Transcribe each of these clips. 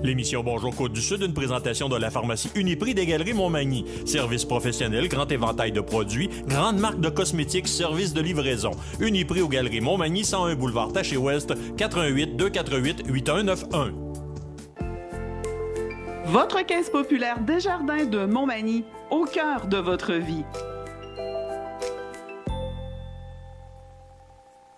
L'émission Bonjour Côte-du-Sud, une présentation de la pharmacie Uniprix des Galeries Montmagny. Service professionnel, grand éventail de produits, grande marque de cosmétiques, service de livraison. Uniprix aux Galeries Montmagny, 101 boulevard Taché-Ouest, 88 248 8191. Votre caisse populaire Desjardins de Montmagny, au cœur de votre vie.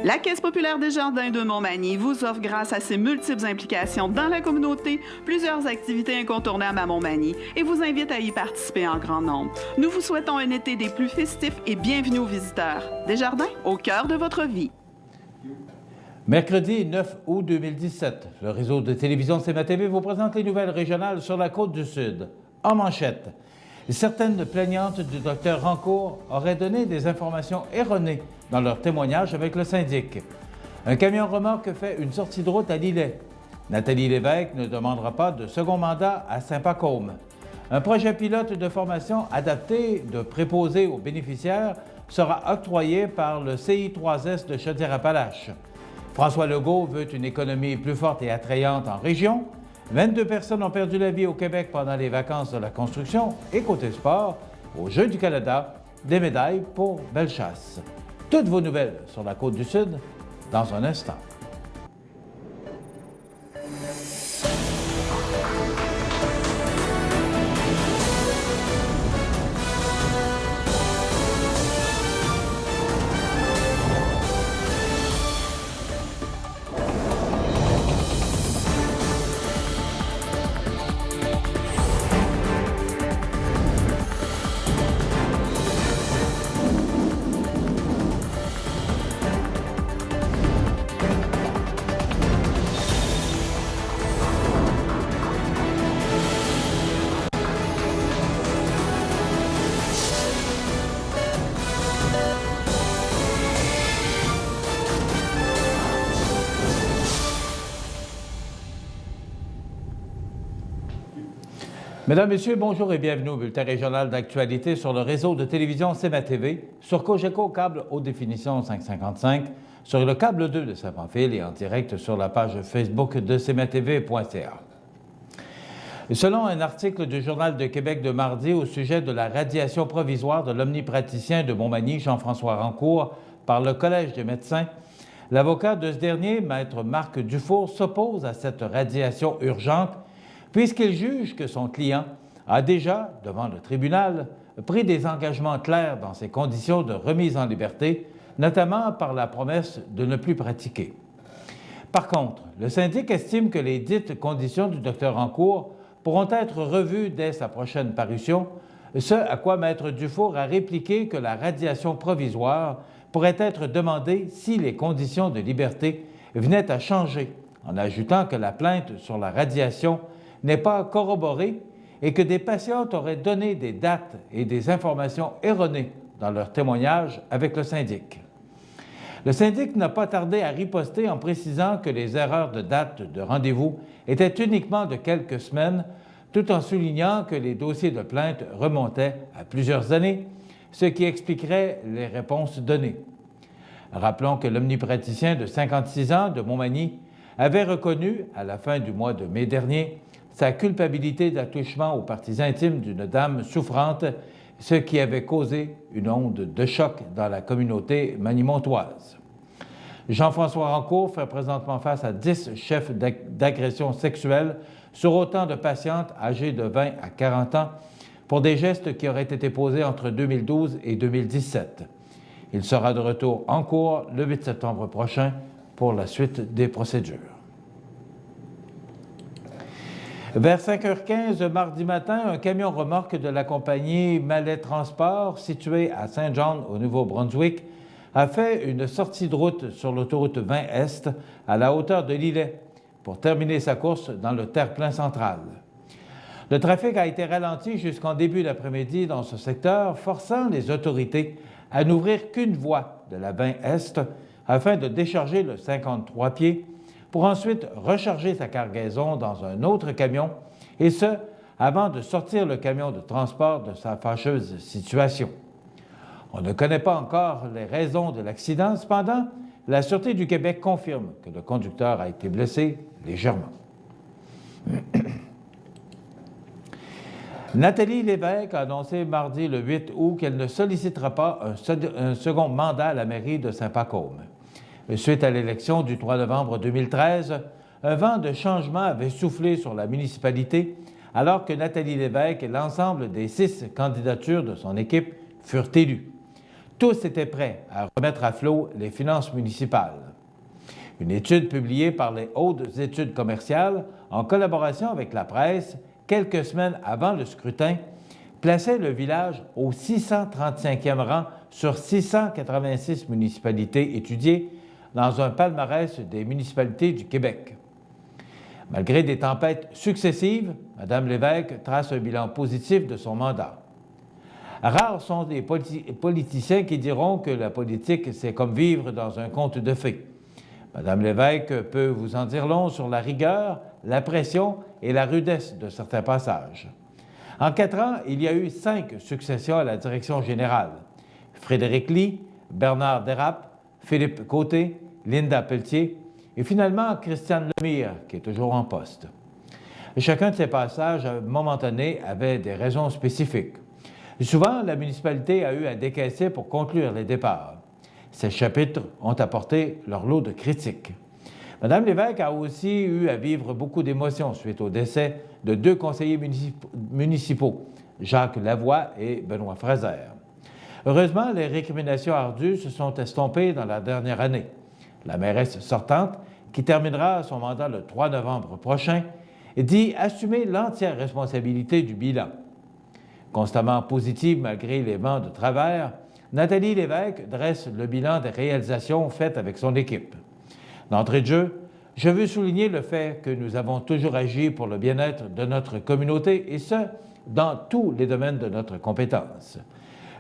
La Caisse populaire Desjardins de Montmagny vous offre, grâce à ses multiples implications dans la communauté, plusieurs activités incontournables à Montmagny et vous invite à y participer en grand nombre. Nous vous souhaitons un été des plus festifs et bienvenue aux visiteurs. Desjardins, au cœur de votre vie. Mercredi 9 août 2017, le réseau de télévision CMA-TV vous présente les nouvelles régionales sur la Côte-du-Sud. En manchette, certaines plaignantes du Dr Rancourt auraient donné des informations erronées dans leur témoignage avec le syndic. Un camion-remorque fait une sortie de route à Lillet. Nathalie Lévesque ne demandera pas de second mandat à Saint-Pacôme. Un projet pilote de formation adapté de préposés aux bénéficiaires sera octroyé par le CI3S de Chaudière-Appalaches. François Legault veut une économie plus forte et attrayante en région. 22 personnes ont perdu la vie au Québec pendant les vacances de la construction. Et côté sport, aux Jeux du Canada, des médailles pour Bellechasse. Toutes vos nouvelles sur la Côte-du-Sud dans un instant. Mesdames, Messieurs, bonjour et bienvenue au bulletin régional d'actualité sur le réseau de télévision CMA-TV, sur Cogeco câble haute définition 555, sur le câble 2 de Saint-Pamphile et en direct sur la page Facebook de cmatv.ca. Selon un article du Journal de Québec de mardi au sujet de la radiation provisoire de l'omnipraticien de Montmagny, Jean-François Rancourt, par le Collège des médecins, l'avocat de ce dernier, Maître Marc Dufour, s'oppose à cette radiation urgente puisqu'il juge que son client a déjà, devant le tribunal, pris des engagements clairs dans ses conditions de remise en liberté, notamment par la promesse de ne plus pratiquer. Par contre, le syndic estime que les dites conditions du Dr Rancourt pourront être revues dès sa prochaine parution, ce à quoi Maître Dufour a répliqué que la radiation provisoire pourrait être demandée si les conditions de liberté venaient à changer, en ajoutant que la plainte sur la radiation n'est pas corroborée et que des patientes auraient donné des dates et des informations erronées dans leur témoignage avec le syndic. Le syndic n'a pas tardé à riposter en précisant que les erreurs de date de rendez-vous étaient uniquement de quelques semaines, tout en soulignant que les dossiers de plainte remontaient à plusieurs années, ce qui expliquerait les réponses données. Rappelons que l'omnipraticien de 56 ans de Montmagny avait reconnu, à la fin du mois de mai dernier, sa culpabilité d'attouchement aux parties intimes d'une dame souffrante, ce qui avait causé une onde de choc dans la communauté manimontoise. Jean-François Rancourt fait présentement face à 10 chefs d'agression sexuelle sur autant de patientes âgées de 20 à 40 ans pour des gestes qui auraient été posés entre 2012 et 2017. Il sera de retour en cours le 8 septembre prochain pour la suite des procédures. Vers 5h15 mardi matin, un camion-remorque de la compagnie Mallet Transport, situé à Saint-John, au Nouveau-Brunswick, a fait une sortie de route sur l'autoroute 20 Est à la hauteur de Lillet pour terminer sa course dans le terre-plein central. Le trafic a été ralenti jusqu'en début d'après-midi dans ce secteur, forçant les autorités à n'ouvrir qu'une voie de la 20 Est afin de décharger le 53 pieds pour ensuite recharger sa cargaison dans un autre camion, et ce, avant de sortir le camion de transport de sa fâcheuse situation. On ne connaît pas encore les raisons de l'accident, cependant, la Sûreté du Québec confirme que le conducteur a été blessé légèrement. Nathalie Lévesque a annoncé mardi le 8 août qu'elle ne sollicitera pas un second mandat à la mairie de Saint-Pacôme. Suite à l'élection du 3 novembre 2013, un vent de changement avait soufflé sur la municipalité alors que Nathalie Lévesque et l'ensemble des 6 candidatures de son équipe furent élus. Tous étaient prêts à remettre à flot les finances municipales. Une étude publiée par les Hautes études commerciales, en collaboration avec la presse, quelques semaines avant le scrutin, plaçait le village au 635e rang sur 686 municipalités étudiées dans un palmarès des municipalités du Québec. Malgré des tempêtes successives, Mme Lévesque trace un bilan positif de son mandat. Rares sont les politiciens qui diront que la politique, c'est comme vivre dans un conte de fées. Mme Lévesque peut vous en dire long sur la rigueur, la pression et la rudesse de certains passages. En 4 ans, il y a eu 5 successions à la direction générale. Frédéric Ly, Bernard Dérapes, Philippe Côté, Linda Pelletier et finalement Christiane Lemire, qui est toujours en poste. Chacun de ces passages momentanés avait des raisons spécifiques. Souvent, la municipalité a eu à décaisser pour conclure les départs. Ces chapitres ont apporté leur lot de critiques. Mme Lévesque a aussi eu à vivre beaucoup d'émotions suite au décès de 2 conseillers municipaux, Jacques Lavoie et Benoît Fraser. Heureusement, les récriminations ardues se sont estompées dans la dernière année. La mairesse sortante, qui terminera son mandat le 3 novembre prochain, dit assumer l'entière responsabilité du bilan. Constamment positive malgré les vents de travers, Nathalie Lévesque dresse le bilan des réalisations faites avec son équipe. D'entrée de jeu, je veux souligner le fait que nous avons toujours agi pour le bien-être de notre communauté et ce, dans tous les domaines de notre compétence.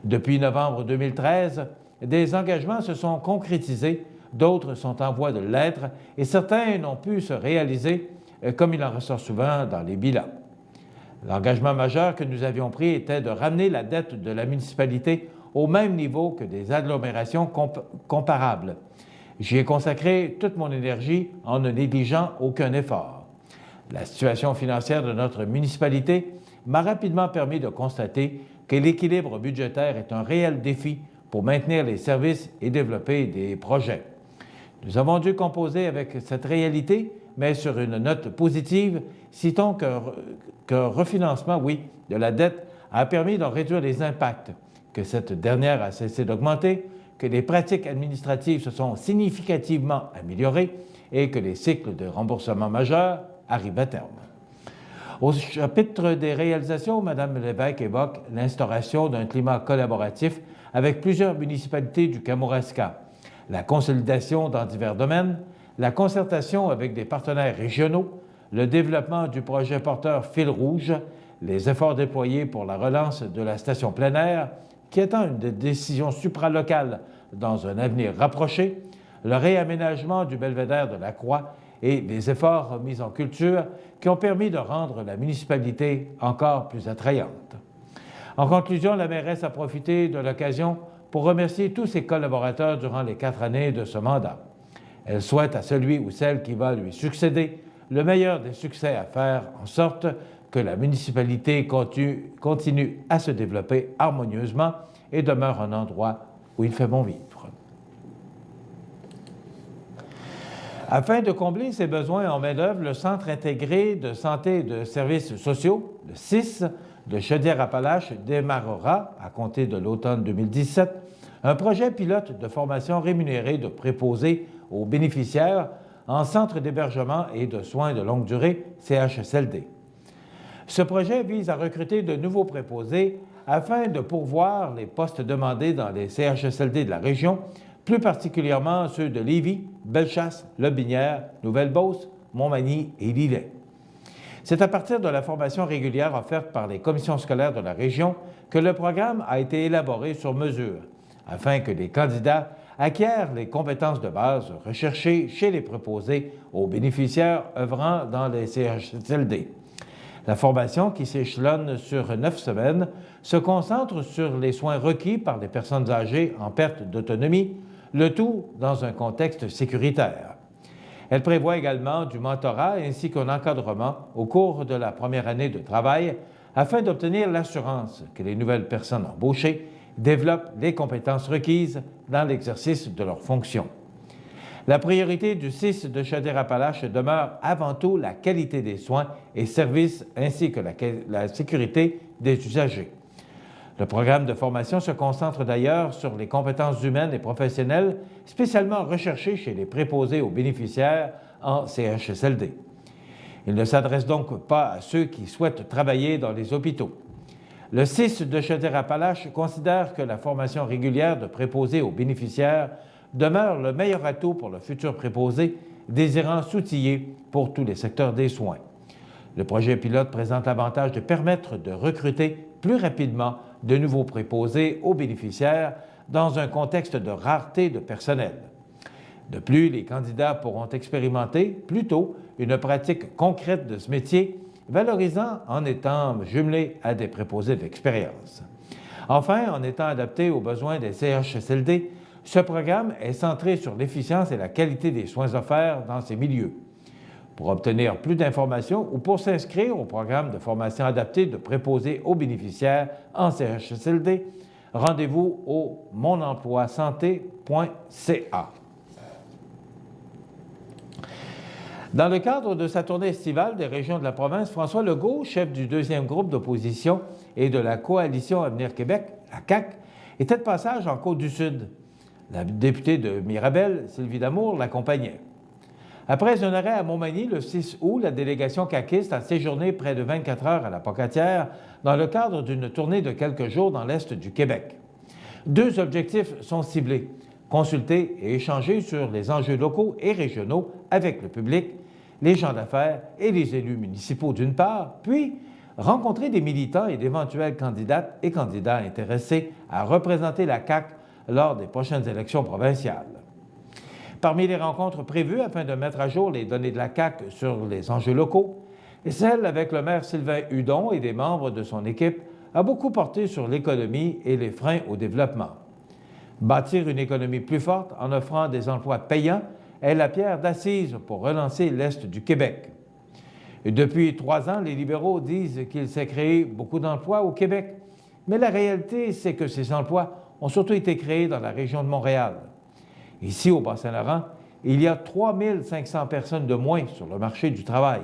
Depuis novembre 2013, des engagements se sont concrétisés, d'autres sont en voie de l'être et certains n'ont pu se réaliser comme il en ressort souvent dans les bilans. L'engagement majeur que nous avions pris était de ramener la dette de la municipalité au même niveau que des agglomérations comparables. J'y ai consacré toute mon énergie en ne négligeant aucun effort. La situation financière de notre municipalité m'a rapidement permis de constater que l'équilibre budgétaire est un réel défi pour maintenir les services et développer des projets. Nous avons dû composer avec cette réalité, mais sur une note positive, citons qu'un refinancement, de la dette a permis d'en réduire les impacts, que cette dernière a cessé d'augmenter, que les pratiques administratives se sont significativement améliorées et que les cycles de remboursement majeurs arrivent à terme. Au chapitre des réalisations, Mme Lévesque évoque l'instauration d'un climat collaboratif avec plusieurs municipalités du Kamouraska, la consolidation dans divers domaines, la concertation avec des partenaires régionaux, le développement du projet porteur Fil Rouge, les efforts déployés pour la relance de la station plein air, qui étant une décision supralocale dans un avenir rapproché, le réaménagement du belvédère de la Croix et les efforts mis en culture qui ont permis de rendre la municipalité encore plus attrayante. En conclusion, la mairesse a profité de l'occasion pour remercier tous ses collaborateurs durant les 4 années de ce mandat. Elle souhaite à celui ou celle qui va lui succéder le meilleur des succès à faire en sorte que la municipalité continue à se développer harmonieusement et demeure un endroit où il fait bon vivre. Afin de combler ses besoins en main-d'œuvre, le Centre intégré de santé et de services sociaux, le CIS, de Chaudière-Appalaches démarrera, à compter de l'automne 2017, un projet pilote de formation rémunérée de préposés aux bénéficiaires en centre d'hébergement et de soins de longue durée, CHSLD. Ce projet vise à recruter de nouveaux préposés afin de pourvoir les postes demandés dans les CHSLD de la région, plus particulièrement ceux de Lévis, Bellechasse, Lotbinière, Nouvelle-Beauce, Montmagny et Lillet. C'est à partir de la formation régulière offerte par les commissions scolaires de la région que le programme a été élaboré sur mesure, afin que les candidats acquièrent les compétences de base recherchées chez les préposés aux bénéficiaires œuvrant dans les CHSLD. La formation, qui s'échelonne sur 9 semaines, se concentre sur les soins requis par les personnes âgées en perte d'autonomie, le tout dans un contexte sécuritaire. Elle prévoit également du mentorat ainsi qu'un encadrement au cours de la première année de travail afin d'obtenir l'assurance que les nouvelles personnes embauchées développent les compétences requises dans l'exercice de leurs fonctions. La priorité du CIS de Chaudière-Appalaches demeure avant tout la qualité des soins et services ainsi que la sécurité des usagers. Le programme de formation se concentre d'ailleurs sur les compétences humaines et professionnelles spécialement recherchées chez les préposés aux bénéficiaires en CHSLD. Il ne s'adresse donc pas à ceux qui souhaitent travailler dans les hôpitaux. Le CIS de Chaudière-Appalaches considère que la formation régulière de préposés aux bénéficiaires demeure le meilleur atout pour le futur préposé désirant s'outiller pour tous les secteurs des soins. Le projet pilote présente l'avantage de permettre de recruter plus rapidement de nouveaux préposés aux bénéficiaires dans un contexte de rareté de personnel. De plus, les candidats pourront expérimenter plus tôt une pratique concrète de ce métier, valorisant en étant jumelés à des préposés d'expérience. Enfin, en étant adapté aux besoins des CHSLD, ce programme est centré sur l'efficience et la qualité des soins offerts dans ces milieux. Pour obtenir plus d'informations ou pour s'inscrire au programme de formation adapté de préposés aux bénéficiaires en CHSLD, rendez-vous au monemploisanté.ca. Dans le cadre de sa tournée estivale des régions de la province, François Legault, chef du deuxième groupe d'opposition et de la coalition Avenir Québec, la CAQ, était de passage en Côte-du-Sud. La députée de Mirabel, Sylvie Damour, l'accompagnait. Après un arrêt à Montmagny le 6 août, la délégation caquiste a séjourné près de 24 heures à la Pocatière dans le cadre d'une tournée de quelques jours dans l'est du Québec. Deux objectifs sont ciblés: consulter et échanger sur les enjeux locaux et régionaux avec le public, les gens d'affaires et les élus municipaux d'une part, puis rencontrer des militants et d'éventuelles candidates et candidats intéressés à représenter la CAQ lors des prochaines élections provinciales. Parmi les rencontres prévues afin de mettre à jour les données de la CAQ sur les enjeux locaux, celle avec le maire Sylvain Hudon et des membres de son équipe a beaucoup porté sur l'économie et les freins au développement. Bâtir une économie plus forte en offrant des emplois payants est la pierre d'assise pour relancer l'Est du Québec. Et depuis 3 ans, les libéraux disent qu'il s'est créé beaucoup d'emplois au Québec, mais la réalité, c'est que ces emplois ont surtout été créés dans la région de Montréal. Ici, au Bas-Saint-Laurent, il y a 3 500 personnes de moins sur le marché du travail.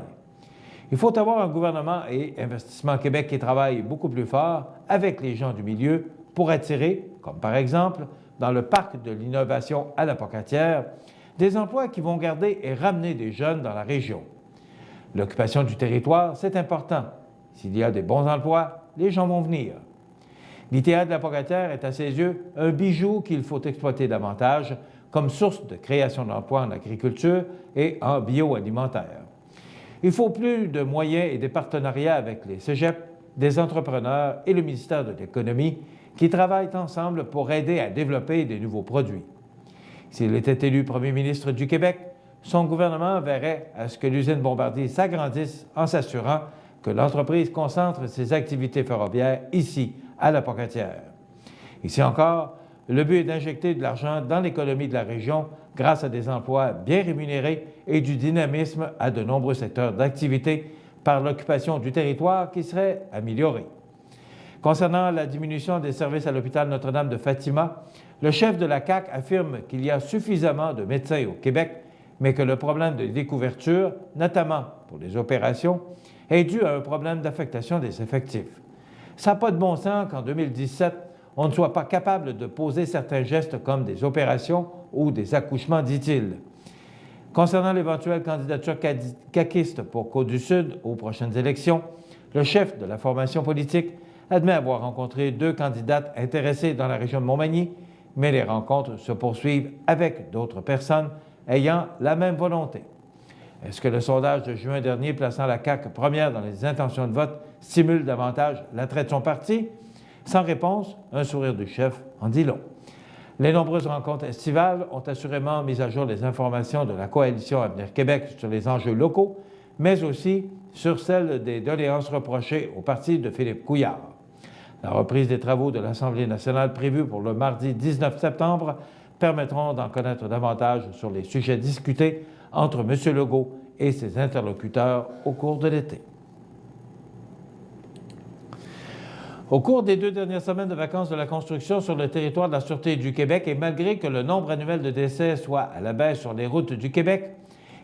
Il faut avoir un gouvernement et Investissement Québec qui travaillent beaucoup plus fort avec les gens du milieu pour attirer, comme par exemple dans le parc de l'innovation à la Pocatière, des emplois qui vont garder et ramener des jeunes dans la région. L'occupation du territoire, c'est important. S'il y a des bons emplois, les gens vont venir. L'ITA de la Pocatière est à ses yeux un bijou qu'il faut exploiter davantage comme source de création d'emplois en agriculture et en bioalimentaire. Il faut plus de moyens et des partenariats avec les cégeps, des entrepreneurs et le ministère de l'Économie qui travaillent ensemble pour aider à développer des nouveaux produits. S'il était élu premier ministre du Québec, son gouvernement verrait à ce que l'usine Bombardier s'agrandisse en s'assurant que l'entreprise concentre ses activités ferroviaires ici, à la Pocatière. Ici encore, le but est d'injecter de l'argent dans l'économie de la région grâce à des emplois bien rémunérés et du dynamisme à de nombreux secteurs d'activité par l'occupation du territoire qui serait améliorée. Concernant la diminution des services à l'hôpital Notre-Dame de Fatima, le chef de la CAQ affirme qu'il y a suffisamment de médecins au Québec, mais que le problème de découverture, notamment pour les opérations, est dû à un problème d'affectation des effectifs. Ça n'a pas de bon sens qu'en 2017, on ne soit pas capable de poser certains gestes comme des opérations ou des accouchements, dit-il. Concernant l'éventuelle candidature caquiste pour Côte-du-Sud aux prochaines élections, le chef de la formation politique admet avoir rencontré 2 candidates intéressées dans la région de Montmagny, mais les rencontres se poursuivent avec d'autres personnes ayant la même volonté. Est-ce que le sondage de juin dernier plaçant la CAQ première dans les intentions de vote stimule davantage l'attrait de son parti? Sans réponse, un sourire du chef en dit long. Les nombreuses rencontres estivales ont assurément mis à jour les informations de la coalition Avenir Québec sur les enjeux locaux, mais aussi sur celles des doléances reprochées au parti de Philippe Couillard. La reprise des travaux de l'Assemblée nationale prévue pour le mardi 19 septembre permettront d'en connaître davantage sur les sujets discutés entre M. Legault et ses interlocuteurs au cours de l'été. Au cours des 2 dernières semaines de vacances de la construction sur le territoire de la Sûreté du Québec, et malgré que le nombre annuel de décès soit à la baisse sur les routes du Québec,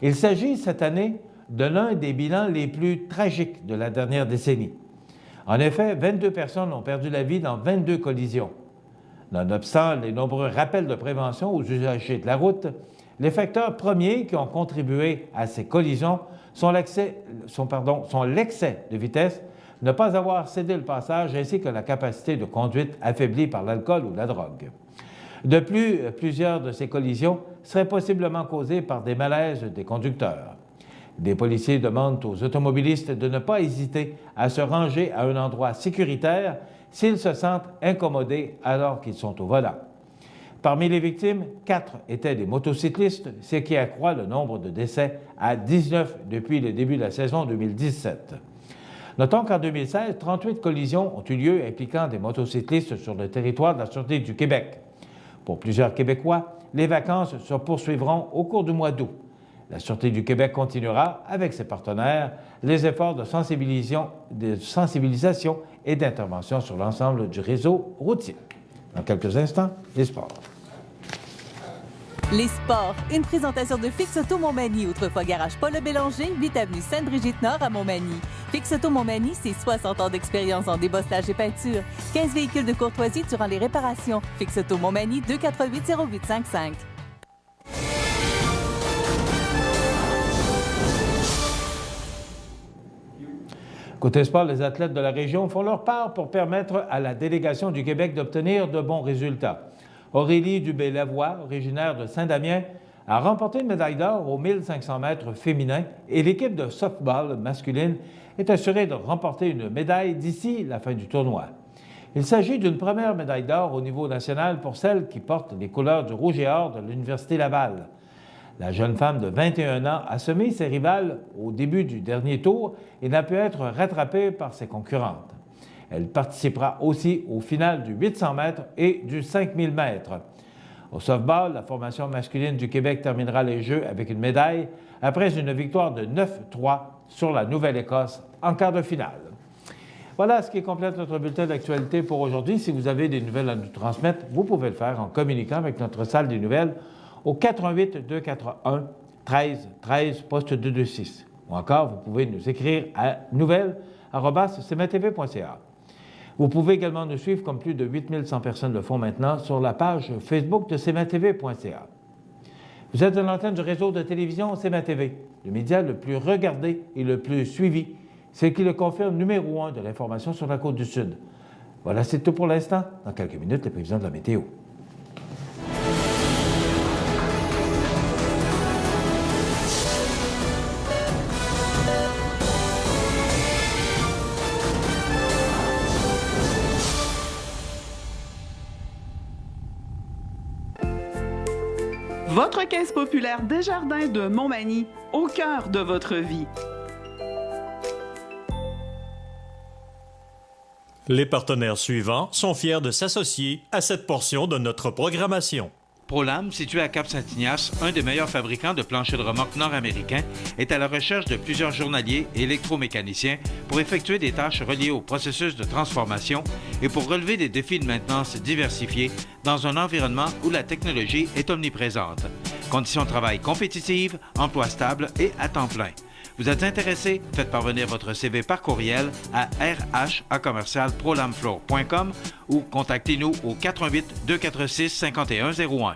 il s'agit cette année de l'un des bilans les plus tragiques de la dernière décennie. En effet, 22 personnes ont perdu la vie dans 22 collisions. Nonobstant les nombreux rappels de prévention aux usagers de la route, les facteurs premiers qui ont contribué à ces collisions sont l'excès de vitesse, ne pas avoir cédé le passage ainsi que la capacité de conduite affaiblie par l'alcool ou la drogue. De plus, plusieurs de ces collisions seraient possiblement causées par des malaises des conducteurs. Des policiers demandent aux automobilistes de ne pas hésiter à se ranger à un endroit sécuritaire s'ils se sentent incommodés alors qu'ils sont au volant. Parmi les victimes, 4 étaient des motocyclistes, ce qui accroît le nombre de décès à 19 depuis le début de la saison 2017. Notons qu'en 2016, 38 collisions ont eu lieu impliquant des motocyclistes sur le territoire de la Sûreté du Québec. Pour plusieurs Québécois, les vacances se poursuivront au cours du mois d'août. La Sûreté du Québec continuera, avec ses partenaires, les efforts de sensibilisation et d'intervention sur l'ensemble du réseau routier. Dans quelques instants, les sports. Les sports, une présentation de Fix Auto Montmagny, autrefois garage Paul Bélanger, 8 avenue Sainte-Brigitte-Nord à Montmagny. Fix Auto Montmagny, c'est 60 ans d'expérience en débosselage et peinture. 15 véhicules de courtoisie durant les réparations. Fix Auto Montmagny, 248-0855. Côté sport, les athlètes de la région font leur part pour permettre à la délégation du Québec d'obtenir de bons résultats. Aurélie Dubé-Lavoie, originaire de Saint-Damien, a remporté une médaille d'or aux 1500 mètres féminins et l'équipe de softball masculine est assurée de remporter une médaille d'ici la fin du tournoi. Il s'agit d'une première médaille d'or au niveau national pour celle qui porte les couleurs du Rouge et Or de l'Université Laval. La jeune femme de 21 ans a semé ses rivales au début du dernier tour et n'a pu être rattrapée par ses concurrentes. Elle participera aussi au final du 800 mètres et du 5000 mètres. Au softball, la formation masculine du Québec terminera les Jeux avec une médaille après une victoire de 9-3 sur la Nouvelle-Écosse en quart de finale. Voilà ce qui complète notre bulletin d'actualité pour aujourd'hui. Si vous avez des nouvelles à nous transmettre, vous pouvez le faire en communiquant avec notre salle des nouvelles au 418-241-1313, poste 226. Ou encore, vous pouvez nous écrire à nouvelles@cmatv.ca. Vous pouvez également nous suivre, comme plus de 8100 personnes le font maintenant, sur la page Facebook de cmatv.ca. Vous êtes à l'antenne du réseau de télévision CMA-TV, le média le plus regardé et le plus suivi, c'est qui le confirme numéro 1 de l'information sur la Côte-du-Sud. Voilà, c'est tout pour l'instant. Dans quelques minutes, les prévisions de la météo. Votre caisse populaire Desjardins de Montmagny, au cœur de votre vie. Les partenaires suivants sont fiers de s'associer à cette portion de notre programmation. ProLam, situé à Cap-Saint-Ignace, un des meilleurs fabricants de planchers de remorque nord-américains, est à la recherche de plusieurs journaliers et électromécaniciens pour effectuer des tâches reliées au processus de transformation et pour relever des défis de maintenance diversifiés dans un environnement où la technologie est omniprésente. Conditions de travail compétitives, emploi stable et à temps plein. Vous êtes intéressé? Faites parvenir votre CV par courriel à rh@prolamfloor.com ou contactez-nous au 418-246-5101.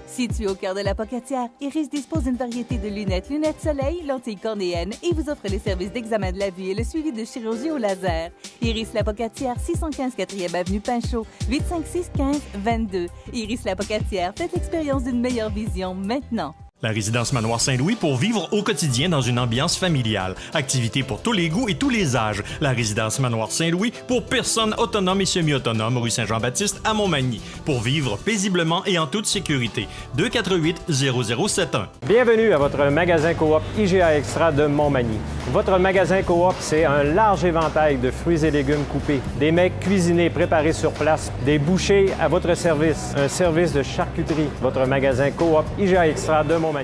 Situé au cœur de la Pocatière, Iris dispose d'une variété de lunettes soleil, lentilles cornéennes et vous offre les services d'examen de la vue et le suivi de chirurgie au laser. Iris la Pocatière, 615 4e avenue Pinchot, 856-15-22. Iris la Pocatière, faites l'expérience d'une meilleure vision maintenant. La résidence Manoir Saint-Louis pour vivre au quotidien dans une ambiance familiale. Activités pour tous les goûts et tous les âges. La résidence Manoir Saint-Louis pour personnes autonomes et semi-autonomes, rue Saint-Jean-Baptiste à Montmagny. Pour vivre paisiblement et en toute sécurité. 248-0071. Bienvenue à votre magasin coop IGA Extra de Montmagny. Votre magasin coop, c'est un large éventail de fruits et légumes coupés, des mets cuisinés préparés sur place, des bouchées à votre service, un service de charcuterie. Votre magasin coop IGA Extra de Montmagny.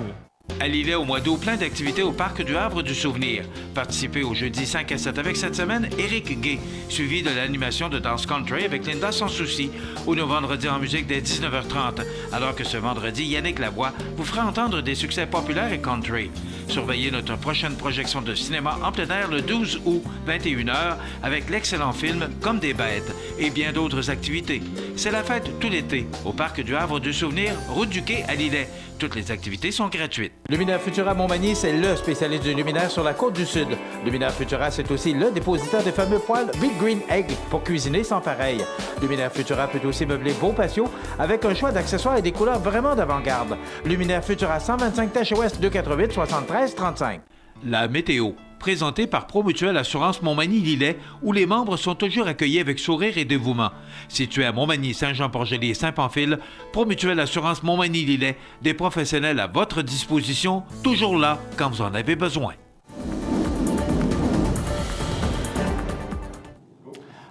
À Lillet, au mois d'août, plein d'activités au Parc du Havre du Souvenir. Participez au jeudi 5 à 7 avec cette semaine Éric Gay, suivi de l'animation de danse country avec Linda Sans Souci, ou nos vendredis en musique dès 19h30, alors que ce vendredi, Yannick Lavoie vous fera entendre des succès populaires et country. Surveillez notre prochaine projection de cinéma en plein air le 12 août, 21h, avec l'excellent film Comme des bêtes et bien d'autres activités. C'est la fête tout l'été au Parc du Havre du Souvenir, route du Quai à Lillet. Toutes les activités sont gratuites. Luminaire Futura Montmagny, c'est le spécialiste du luminaire sur la côte du Sud. Luminaire Futura, c'est aussi le dépositaire des fameux poêles Big Green Egg pour cuisiner sans pareil. Luminaire Futura peut aussi meubler vos patios avec un choix d'accessoires et des couleurs vraiment d'avant-garde. Luminaire Futura, 125 Tache Ouest, 248 73 35. La météo, présentée par Promutuelle Assurance Montmagny-Lillet, où les membres sont toujours accueillis avec sourire et dévouement. Situé à Montmagny, Saint-Jean-Port-Joli et Saint-Pamphile, Promutuelle Assurance Montmagny-Lillet, des professionnels à votre disposition, toujours là quand vous en avez besoin.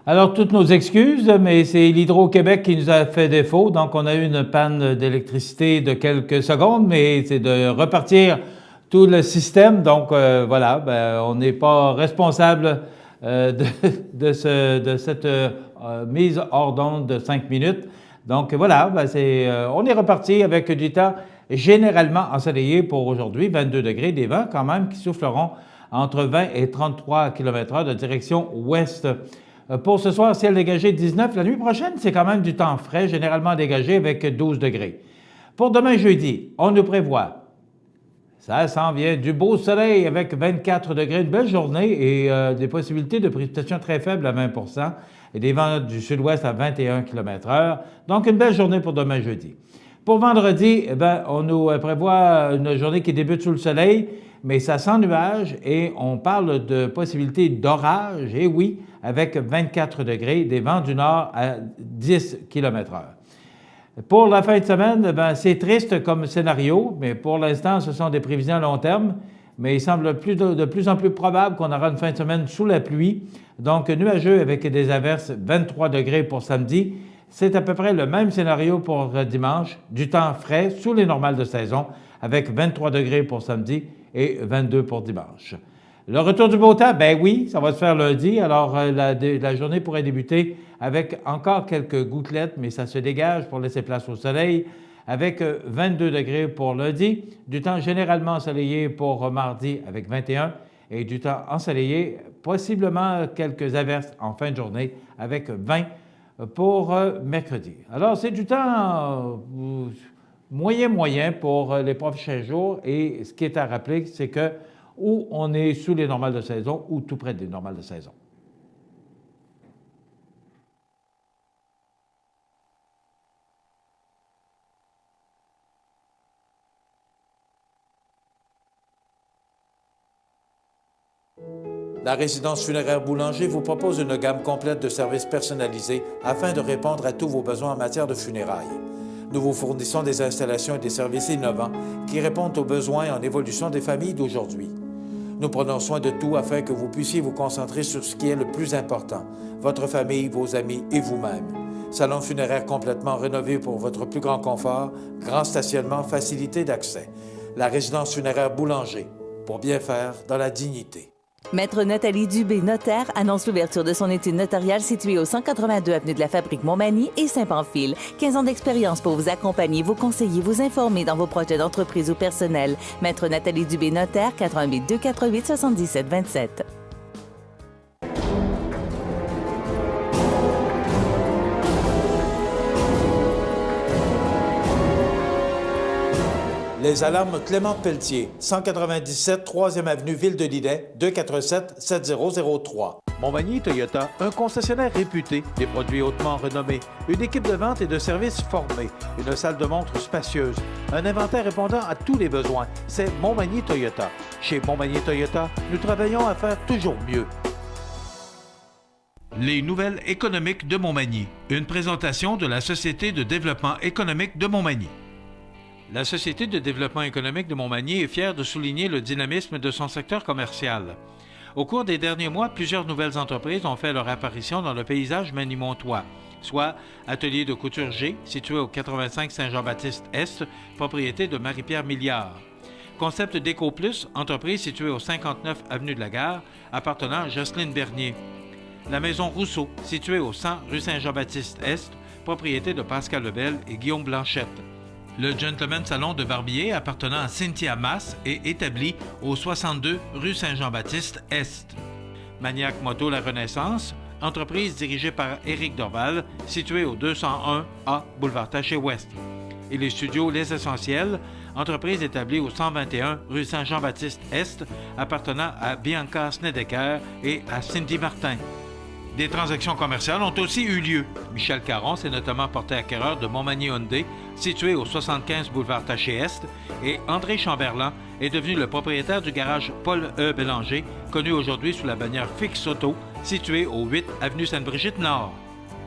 Alors, toutes nos excuses, mais c'est l'Hydro-Québec qui nous a fait défaut. Donc, on a eu une panne d'électricité de quelques secondes, mais c'est de repartir tout le système. Donc, voilà, on n'est pas responsable de cette mise hors d'onde de 5 minutes. Donc, voilà, on est reparti avec du temps généralement ensoleillé pour aujourd'hui, 22 degrés, des vents quand même qui souffleront entre 20 et 33 km/h de direction ouest. Pour ce soir, ciel dégagé 19. La nuit prochaine, c'est quand même du temps frais, généralement dégagé avec 12 degrés. Pour demain jeudi, on nous prévoit, ça s'en vient, du beau soleil avec 24 degrés, une belle journée et des possibilités de précipitations très faibles à 20 % et des vents du sud-ouest à 21 km/h. Donc, une belle journée pour demain jeudi. Pour vendredi, on nous prévoit une journée qui débute sous le soleil, mais ça sent nuage et on parle de possibilités d'orage, et oui, avec 24 degrés, des vents du nord à 10 km/h. Pour la fin de semaine, c'est triste comme scénario, mais pour l'instant, ce sont des prévisions à long terme, mais il semble de plus en plus probable qu'on aura une fin de semaine sous la pluie, donc nuageux avec des averses, 23 degrés pour samedi. C'est à peu près le même scénario pour dimanche, du temps frais sous les normales de saison, avec 23 degrés pour samedi et 22 pour dimanche. Le retour du beau temps, oui, ça va se faire lundi. Alors, la journée pourrait débuter avec encore quelques gouttelettes, mais ça se dégage pour laisser place au soleil, avec 22 degrés pour lundi, du temps généralement ensoleillé pour mardi avec 21 et du temps ensoleillé, possiblement quelques averses en fin de journée avec 20 pour mercredi. Alors, c'est du temps moyen pour les prochains jours et ce qui est à rappeler, c'est que ou on est sous les normales de saison ou tout près des normales de saison. La résidence funéraire Boulanger vous propose une gamme complète de services personnalisés afin de répondre à tous vos besoins en matière de funérailles. Nous vous fournissons des installations et des services innovants qui répondent aux besoins en évolution des familles d'aujourd'hui. Nous prenons soin de tout afin que vous puissiez vous concentrer sur ce qui est le plus important, votre famille, vos amis et vous-même. Salon funéraire complètement rénové pour votre plus grand confort, grand stationnement, facilité d'accès. La résidence funéraire Boulanger, pour bien faire dans la dignité. Maître Nathalie Dubé, notaire, annonce l'ouverture de son étude notariale située au 182 avenue de la Fabrique Montmagny et Saint-Pamphile. 15 ans d'expérience pour vous accompagner, vous conseiller, vous informer dans vos projets d'entreprise ou personnel. Maître Nathalie Dubé, notaire, 88 248 77 27. Les alarmes Clément Pelletier, 197 3e avenue Ville de Lillet, 247-7003. Montmagny Toyota, un concessionnaire réputé, des produits hautement renommés, une équipe de vente et de services formée, une salle de montre spacieuse, un inventaire répondant à tous les besoins. C'est Montmagny Toyota. Chez Montmagny Toyota, nous travaillons à faire toujours mieux. Les nouvelles économiques de Montmagny. Une présentation de la Société de développement économique de Montmagny. La Société de développement économique de Montmagny est fière de souligner le dynamisme de son secteur commercial. Au cours des derniers mois, plusieurs nouvelles entreprises ont fait leur apparition dans le paysage magny-montois, soit Atelier de couture G, situé au 85 Saint-Jean-Baptiste-Est, propriété de Marie-Pierre Milliard. Concept Déco Plus, entreprise située au 59 avenue de la Gare, appartenant à Jocelyne Bernier. La Maison Rousseau, située au 100 rue Saint-Jean-Baptiste-Est, propriété de Pascal Lebel et Guillaume Blanchette. Le Gentleman Salon de Barbier, appartenant à Cynthia Masse et établi au 62 rue Saint-Jean-Baptiste-Est. Maniac Moto La Renaissance, entreprise dirigée par Éric Dorval, située au 201A boulevard Taché-Ouest. Et les studios Les Essentiels, entreprise établie au 121 rue Saint-Jean-Baptiste-Est, appartenant à Bianca Snedeker et à Cindy Martin. Des transactions commerciales ont aussi eu lieu. Michel Caron s'est notamment porté acquéreur de Montmagny Hyundai, situé au 75 boulevard Taché-Est, et André Chamberlain est devenu le propriétaire du garage Paul E. Bélanger, connu aujourd'hui sous la bannière Fix Auto, situé au 8 avenue Sainte-Brigitte-Nord.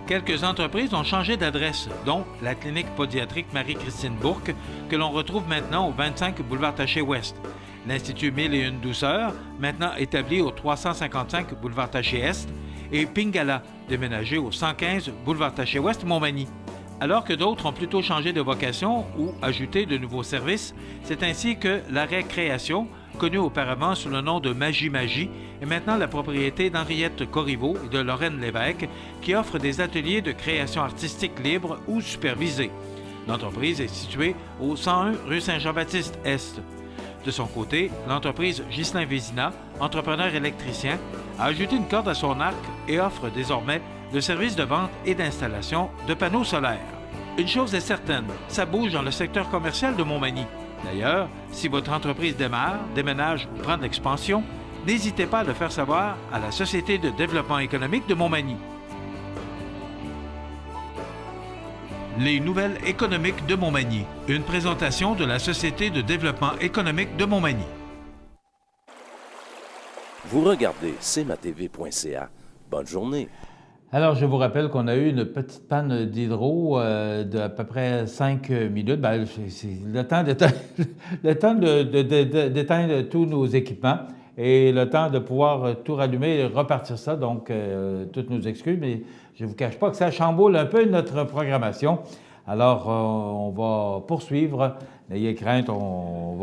Quelques entreprises ont changé d'adresse, dont la clinique pédiatrique Marie-Christine Bourque, que l'on retrouve maintenant au 25 boulevard Taché-Ouest. L'Institut 1001 Douceur, maintenant établi au 355 boulevard Taché-Est, et Pingala, déménagé au 115 boulevard Taché-Ouest, Montmagny. Alors que d'autres ont plutôt changé de vocation ou ajouté de nouveaux services, c'est ainsi que la Récréation, connue auparavant sous le nom de Magie Magie, est maintenant la propriété d'Henriette Corriveau et de Lorraine Lévesque, qui offrent des ateliers de création artistique libre ou supervisés. L'entreprise est située au 101 rue Saint-Jean-Baptiste-Est. De son côté, l'entreprise Ghislain Vézina, entrepreneur électricien, a ajouté une corde à son arc et offre désormais le service de vente et d'installation de panneaux solaires. Une chose est certaine, ça bouge dans le secteur commercial de Montmagny. D'ailleurs, si votre entreprise démarre, déménage ou prend de l'expansion, n'hésitez pas à le faire savoir à la Société de développement économique de Montmagny. Les nouvelles économiques de Montmagny. Une présentation de la Société de développement économique de Montmagny. Vous regardez cmatv.ca. Bonne journée. Alors, je vous rappelle qu'on a eu une petite panne d'hydro d'à peu près 5 minutes. Ben, c'est le temps d'éteindre tous nos équipements et le temps de pouvoir tout rallumer et repartir ça. Donc, toutes nos excuses, mais je ne vous cache pas que ça chamboule un peu notre programmation. Alors, on va poursuivre. N'ayez crainte, on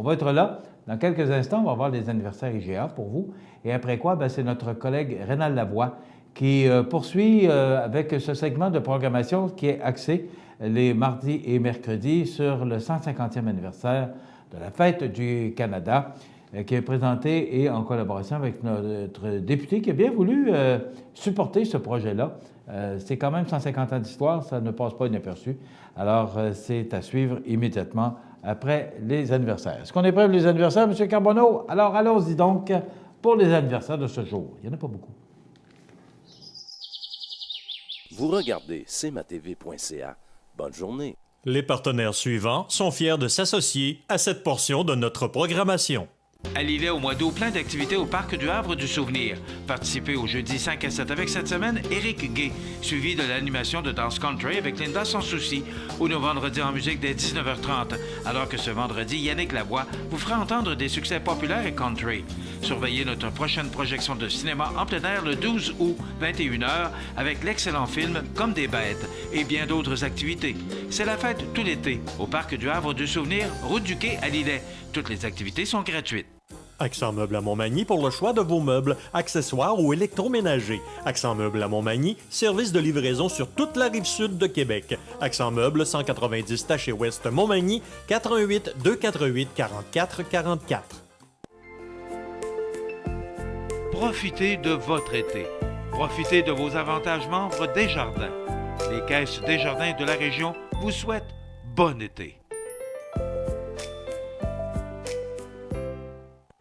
va être là. Dans quelques instants, on va avoir les anniversaires IGA pour vous. Et après quoi, c'est notre collègue Rénal Lavoie qui poursuit avec ce segment de programmation qui est axé les mardis et mercredis sur le 150e anniversaire de la Fête du Canada, qui est présenté et en collaboration avec notre député qui a bien voulu supporter ce projet-là. C'est quand même 150 ans d'histoire, ça ne passe pas inaperçu. Alors, c'est à suivre immédiatement après les anniversaires. Est-ce qu'on est prêt pour les anniversaires, M. Carbonneau? Alors, allons-y donc pour les anniversaires de ce jour. Il n'y en a pas beaucoup. Vous regardez cmatv.ca. Bonne journée. Les partenaires suivants sont fiers de s'associer à cette portion de notre programmation. À Lillet, au mois d'août, plein d'activités au Parc du Havre du Souvenir. Participez au jeudi 5 à 7 avec cette semaine Éric Gay, suivi de l'animation de danse country avec Linda Sans Souci, ou nos vendredis en musique dès 19h30, alors que ce vendredi, Yannick Lavoie vous fera entendre des succès populaires et country. Surveillez notre prochaine projection de cinéma en plein air le 12 août, 21h, avec l'excellent film Comme des bêtes et bien d'autres activités. C'est la fête tout l'été, au Parc du Havre du Souvenir, route du Quai à Lillet. Toutes les activités sont gratuites. Accent Meubles à Montmagny pour le choix de vos meubles, accessoires ou électroménagers. Accent Meubles à Montmagny, service de livraison sur toute la rive sud de Québec. Accent Meubles, 190 Taché-Ouest Montmagny, 418 248 44 44. Profitez de votre été. Profitez de vos avantages membres Desjardins. Les caisses Desjardins de la région vous souhaitent bon été.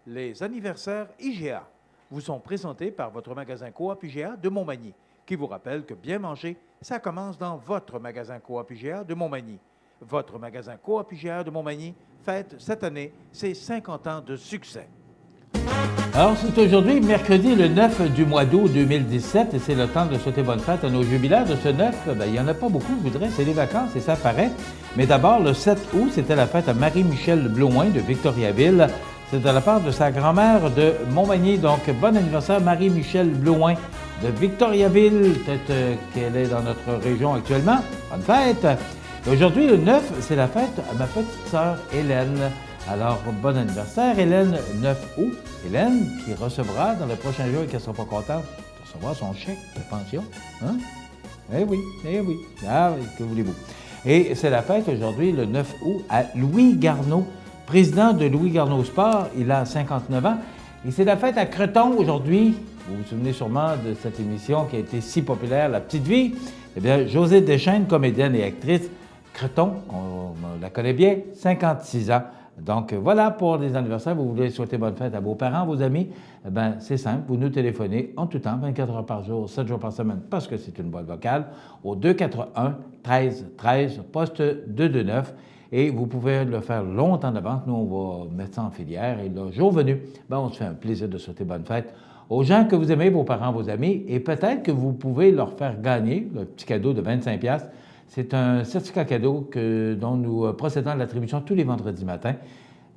Les anniversaires IGA vous sont présentés par votre magasin Coop IGA de Montmagny, qui vous rappelle que bien manger, ça commence dans votre magasin Coop IGA de Montmagny. Votre magasin Coop IGA de Montmagny fête cette année ses 50 ans de succès. Alors, c'est aujourd'hui, mercredi, le 9 du mois d'août 2017, et c'est le temps de souhaiter bonne fête à nos jubilaires de ce 9. Il n'y en a pas beaucoup, je voudrais, c'est les vacances et ça paraît. Mais d'abord, le 7 août, c'était la fête à Marie-Michel Blouin de Victoriaville. C'est de la part de sa grand-mère de Montmagny. Donc, bon anniversaire, Marie-Michel Blouin de Victoriaville. Peut-être qu'elle est dans notre région actuellement. Bonne fête! Et aujourd'hui, le 9, c'est la fête à ma petite sœur Hélène. Alors, bon anniversaire, Hélène, 9 août. Hélène, qui recevra dans les prochains jours et qu'elle ne sera pas contente, recevra son chèque de pension. Hein? Eh oui, eh oui. Ah oui, que voulez-vous? Et c'est la fête aujourd'hui, le 9 août, à Louis Garneau, président de Louis Garneau Sport. Il a 59 ans. Et c'est la fête à Creton aujourd'hui. Vous vous souvenez sûrement de cette émission qui a été si populaire, La Petite Vie. Eh bien, Josée Deschênes, comédienne et actrice, Creton, on la connaît bien, 56 ans. Donc, voilà pour les anniversaires. Vous voulez souhaiter bonne fête à vos parents, vos amis? Eh bien, c'est simple. Vous nous téléphonez en tout temps, 24 heures par jour, 7 jours par semaine, parce que c'est une boîte vocale, au 281-13-13, poste 229. Et vous pouvez le faire longtemps d'avance. Nous, on va mettre ça en filière. Et le jour venu, bien, on se fait un plaisir de souhaiter bonne fête aux gens que vous aimez, vos parents, vos amis. Et peut-être que vous pouvez leur faire gagner le petit cadeau de 25$. C'est un certificat cadeau dont nous procédons à l'attribution tous les vendredis matins.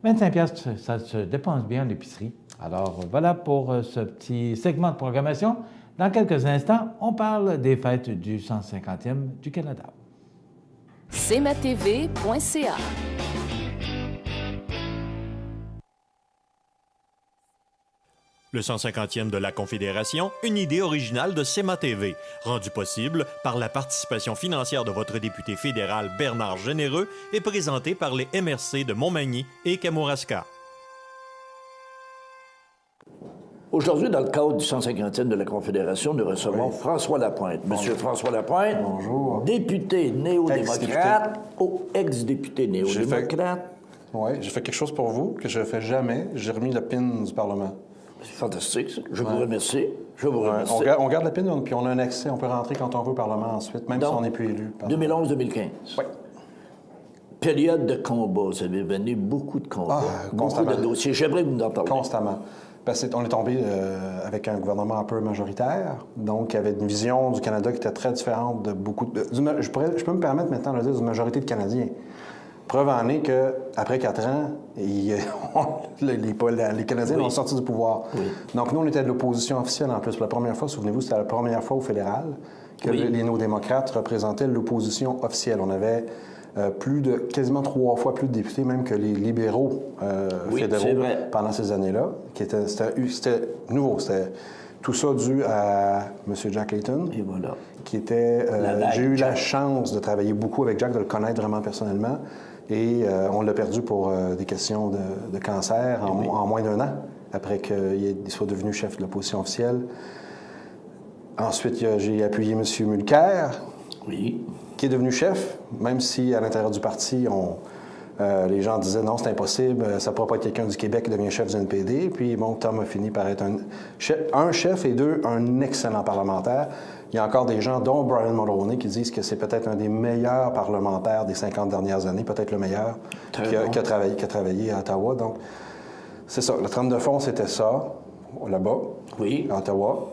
25$, ça se dépense bien en épicerie. Alors, voilà pour ce petit segment de programmation. Dans quelques instants, on parle des fêtes du 150e du Canada. cmatv.ca. Le 150e de la Confédération, une idée originale de CMA-TV, rendue possible par la participation financière de votre député fédéral Bernard Généreux et présentée par les MRC de Montmagny et Kamouraska. Aujourd'hui, dans le cadre du 150e de la Confédération, nous recevons François Lapointe. Monsieur François Lapointe, bonjour. Député néo-démocrate, ex-député néo-démocrate. Oui, j'ai fait quelque chose pour vous que je ne fais jamais. J'ai remis le PIN du Parlement. C'est fantastique, ça. Je vous remercie. Je vous remercie. On garde la PIN, puis on a un accès. On peut rentrer quand on veut au Parlement ensuite, même donc, si on n'est plus élu. 2011-2015. Oui. Période de combat. Vous avez mené beaucoup de combats. Beaucoup de dossiers. J'aimerais que vous en parliez. Constamment. Parce qu'on est tombé avec un gouvernement un peu majoritaire, donc avec une vision du Canada qui était très différente de beaucoup de... Je peux me permettre maintenant de le dire d'une majorité de Canadiens. Preuve en est qu'après 4 ans, les Canadiens ont sorti du pouvoir. Oui. Donc nous, on était de l'opposition officielle en plus. Pour la première fois, souvenez-vous, c'était la première fois au fédéral que les néo-démocrates représentaient l'opposition officielle. On avait quasiment 3 fois plus de députés même que les libéraux fédéraux pendant ces années-là. C'était nouveau. C'était tout ça dû à M. Jack Layton. Et voilà. Qui était... j'ai eu la chance de travailler beaucoup avec Jack, de le connaître vraiment personnellement. Et on l'a perdu pour des questions de cancer en moins d'1 an, après qu'il soit devenu chef de l'opposition officielle. Ensuite, j'ai appuyé M. Mulcair, qui est devenu chef, même si à l'intérieur du parti, les gens disaient non, c'est impossible, ça ne pourra pas être quelqu'un du Québec qui devient chef du NPD. Puis bon, Tom a fini par être un chef et un excellent parlementaire. Il y a encore des gens, dont Brian Mulroney, qui disent que c'est peut-être un des meilleurs parlementaires des 50 dernières années, peut-être le meilleur, qui a travaillé à Ottawa. Donc, c'est ça. La trame de fond, c'était ça, là-bas, à Ottawa.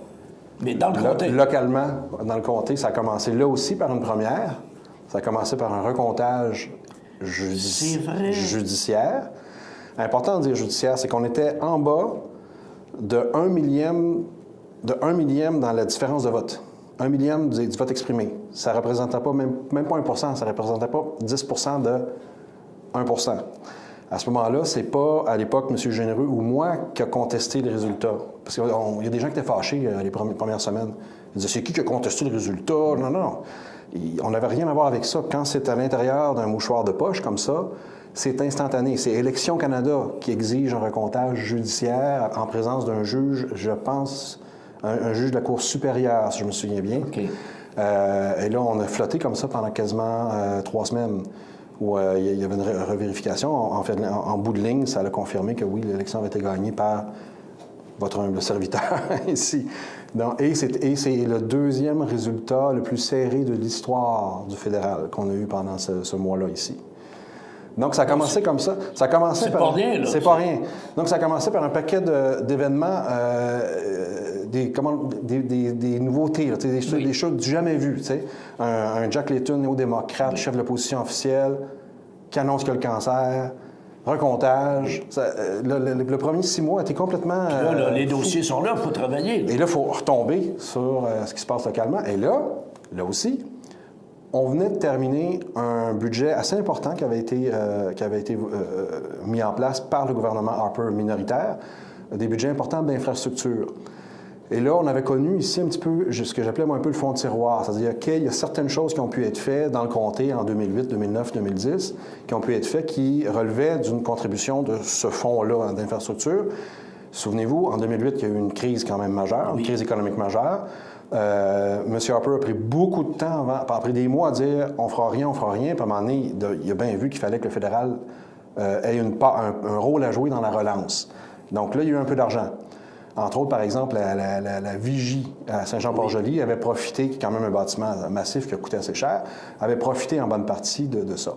Mais dans le comté? Localement, dans le comté, ça a commencé là aussi par une première. Ça a commencé par un recomptage judiciaire. Important de dire judiciaire, c'est qu'on était en bas de 1 millième dans la différence de vote. 1 millième du vote exprimé. Ça ne représentait pas, même pas 1 ça ne représentait pas 10 de 1 À ce moment-là, c'est pas, à l'époque, M. Généreux ou moi qui a contesté les résultats. Parce qu'il y a des gens qui étaient fâchés les premières semaines. Ils disaient, c'est qui a contesté le résultat? Non. On n'avait rien à voir avec ça. Quand c'est à l'intérieur d'un mouchoir de poche comme ça, c'est instantané. C'est Élections Canada qui exige un recomptage judiciaire en présence d'un juge, je pense, un juge de la Cour supérieure, si je me souviens bien. Okay. Et là, on a flotté comme ça pendant quasiment 3 semaines, où il y avait une revérification. En bout de ligne, ça a confirmé que oui, l'élection avait été gagnée par votre humble serviteur ici. Donc, et c'est le 2e résultat le plus serré de l'histoire du fédéral qu'on a eu pendant ce mois-là ici. Donc, ça a commencé comme ça. C'est pas rien, là. C'est pas rien. Donc, ça a commencé par un paquet d'événements, des nouveautés, là, des choses du jamais vues. Un Jack Layton, néo-démocrate, chef de l'opposition officielle, qui annonce qu'il a le cancer, recomptage. Le premier 6 mois a été complètement... Puis là, les dossiers sont là, il faut travailler. Et là, il faut retomber sur ce qui se passe localement. Et là aussi, On venait de terminer un budget assez important qui avait été mis en place par le gouvernement Harper minoritaire, des budgets importants d'infrastructures. Et là, on avait connu ici un petit peu ce que j'appelais moi un peu le fond de tiroir, c'est-à-dire qu'il y a certaines choses qui ont pu être faites dans le comté en 2008, 2009, 2010, qui ont pu être faites qui relevaient d'une contribution de ce fonds-là d'infrastructure. Souvenez-vous, en 2008, il y a eu une crise quand même majeure, une crise économique majeure. M. Harper a pris beaucoup de temps, après des mois, à dire on fera rien. Puis à un moment donné, il a bien vu qu'il fallait que le fédéral ait un rôle à jouer dans la relance. Donc là, il y a eu un peu d'argent. Entre autres, par exemple, la Vigie à Saint-Jean-Port-Joli avait profité, qui est quand même un bâtiment massif qui a coûté assez cher, avait profité en bonne partie de ça.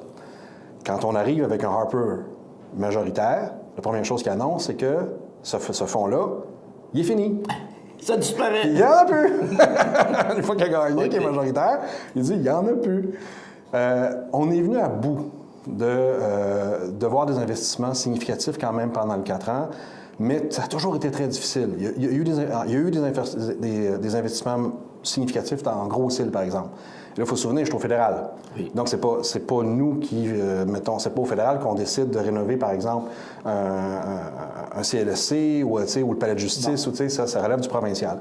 Quand on arrive avec un Harper majoritaire, la première chose qu'il annonce, c'est que ce fonds-là, il est fini. Ça disparaît. Il n'y en a plus. Une fois qu'il a gagné, qui est majoritaire, il dit il n'y en a plus. On est venu à bout de voir des investissements significatifs quand même pendant les 4 ans, mais ça a toujours été très difficile. Il y a eu des investissements significatifs en Gros-Île, par exemple. Là, il faut se souvenir, je suis au fédéral. Oui. Donc, c'est pas nous qui, c'est pas au fédéral qu'on décide de rénover, par exemple, un CLSC ou le palais de justice, ou, ça relève du provincial.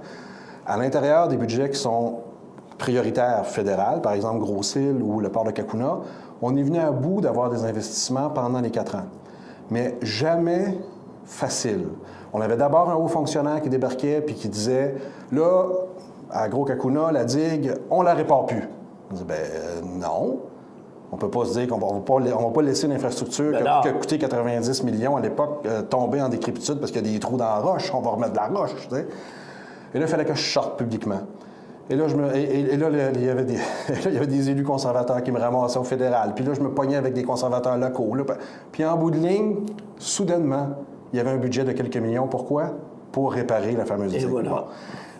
À l'intérieur des budgets qui sont prioritaires fédérales, par exemple Gros-Île ou le port de Cacouna, on est venu à bout d'avoir des investissements pendant les 4 ans. Mais jamais facile. On avait d'abord un haut fonctionnaire qui débarquait puis qui disait, là, à Gros-Cacouna, la digue, on la répare plus. On dit, non. On ne peut pas se dire qu'on va pas laisser une infrastructure qui a coûté 90 millions à l'époque tomber en décrépitude parce qu'il y a des trous dans la roche. On va remettre de la roche, tu sais. Et là, il fallait que je sorte publiquement. Et là, il y avait des élus conservateurs qui me ramassaient au fédéral. Puis là, je me pognais avec des conservateurs locaux. Là. Puis en bout de ligne, soudainement, il y avait un budget de quelques millions. Pourquoi? Pour réparer la fameuse digue. Voilà.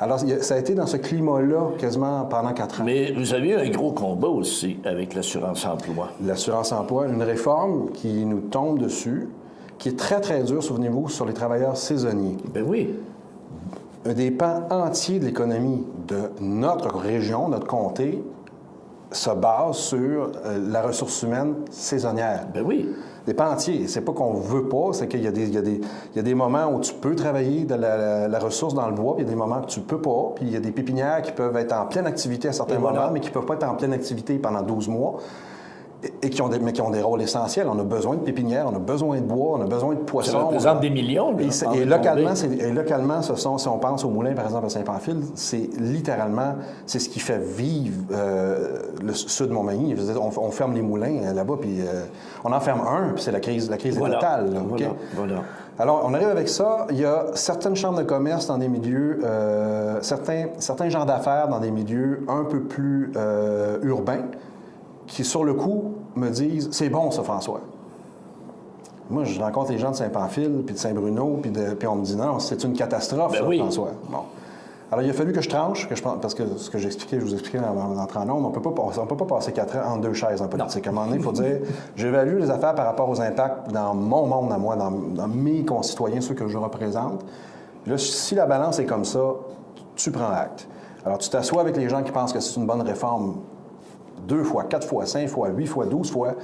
Alors, ça a été dans ce climat-là quasiment pendant 4 ans. Mais vous avez eu un gros combat aussi avec l'assurance-emploi. L'assurance-emploi, une réforme qui nous tombe dessus, qui est très, très dure, souvenez-vous, sur les travailleurs saisonniers. Ben oui. Des pans entiers de l'économie de notre région, notre comté, se basent sur la ressource humaine saisonnière. Ben oui. Des pans entiers. C'est pas qu'on veut pas, c'est qu'il y a des moments où tu peux travailler de la ressource dans le bois, puis il y a des moments que tu peux pas, puis il y a des pépinières qui peuvent être en pleine activité à certains moments, mais qui peuvent pas être en pleine activité pendant 12 mois. Et qui ont des rôles essentiels. On a besoin de pépinières, on a besoin de bois, on a besoin de poissons. Ça représente des millions. Là, et localement, si on pense au moulin, par exemple, à Saint-Pamphile, c'est littéralement, c'est ce qui fait vivre le sud de Montmagny. On ferme les moulins là-bas, puis on en ferme un, puis c'est la crise est totale. Là, okay? Voilà. Alors, on arrive avec ça. Il y a certaines chambres de commerce dans des milieux, certains genres d'affaires dans des milieux un peu plus urbains, qui, sur le coup, me disent « C'est bon, ça, François. » Moi, je rencontre les gens de Saint-Pamphile, puis de Saint-Bruno, puis on me dit « Non, c'est une catastrophe, ça, François. » Bon. Alors, il a fallu que je tranche, parce que ce que je vous expliquais en entrant en ondes, on ne peut pas passer 4 ans en 2 chaises en politique. À un moment donné, il faut dire « J'évalue les affaires par rapport aux impacts dans mon monde à moi, dans mes concitoyens, ceux que je représente. » Là, si la balance est comme ça, tu prends acte. Alors, tu t'assois avec les gens qui pensent que c'est une bonne réforme 2 fois, 4 fois, 5 fois, 8 fois, 12 fois,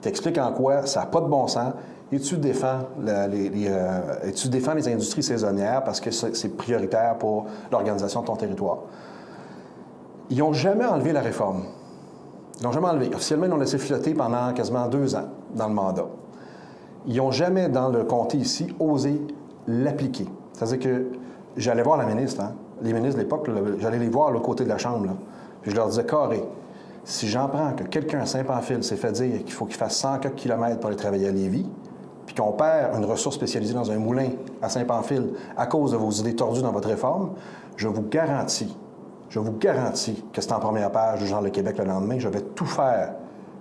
t'expliques en quoi ça n'a pas de bon sens et tu défends les industries saisonnières parce que c'est prioritaire pour l'organisation de ton territoire. Ils n'ont jamais enlevé la réforme. Ils n'ont jamais enlevé. Officiellement, ils l'ont laissé flotter pendant quasiment 2 ans dans le mandat. Ils n'ont jamais, dans le comté ici, osé l'appliquer. C'est-à-dire que j'allais voir la ministre, les ministres de l'époque, j'allais les voir à l'autre côté de la Chambre, là, puis je leur disais carré. Si j'en prends que quelqu'un à Saint-Pamphile s'est fait dire qu'il faut qu'il fasse 100 kilomètres pour aller travailler à Lévis, puis qu'on perd une ressource spécialisée dans un moulin à Saint-Pamphile à cause de vos idées tordues dans votre réforme, je vous garantis que c'est en première page du Journal de Québec le lendemain, je vais tout faire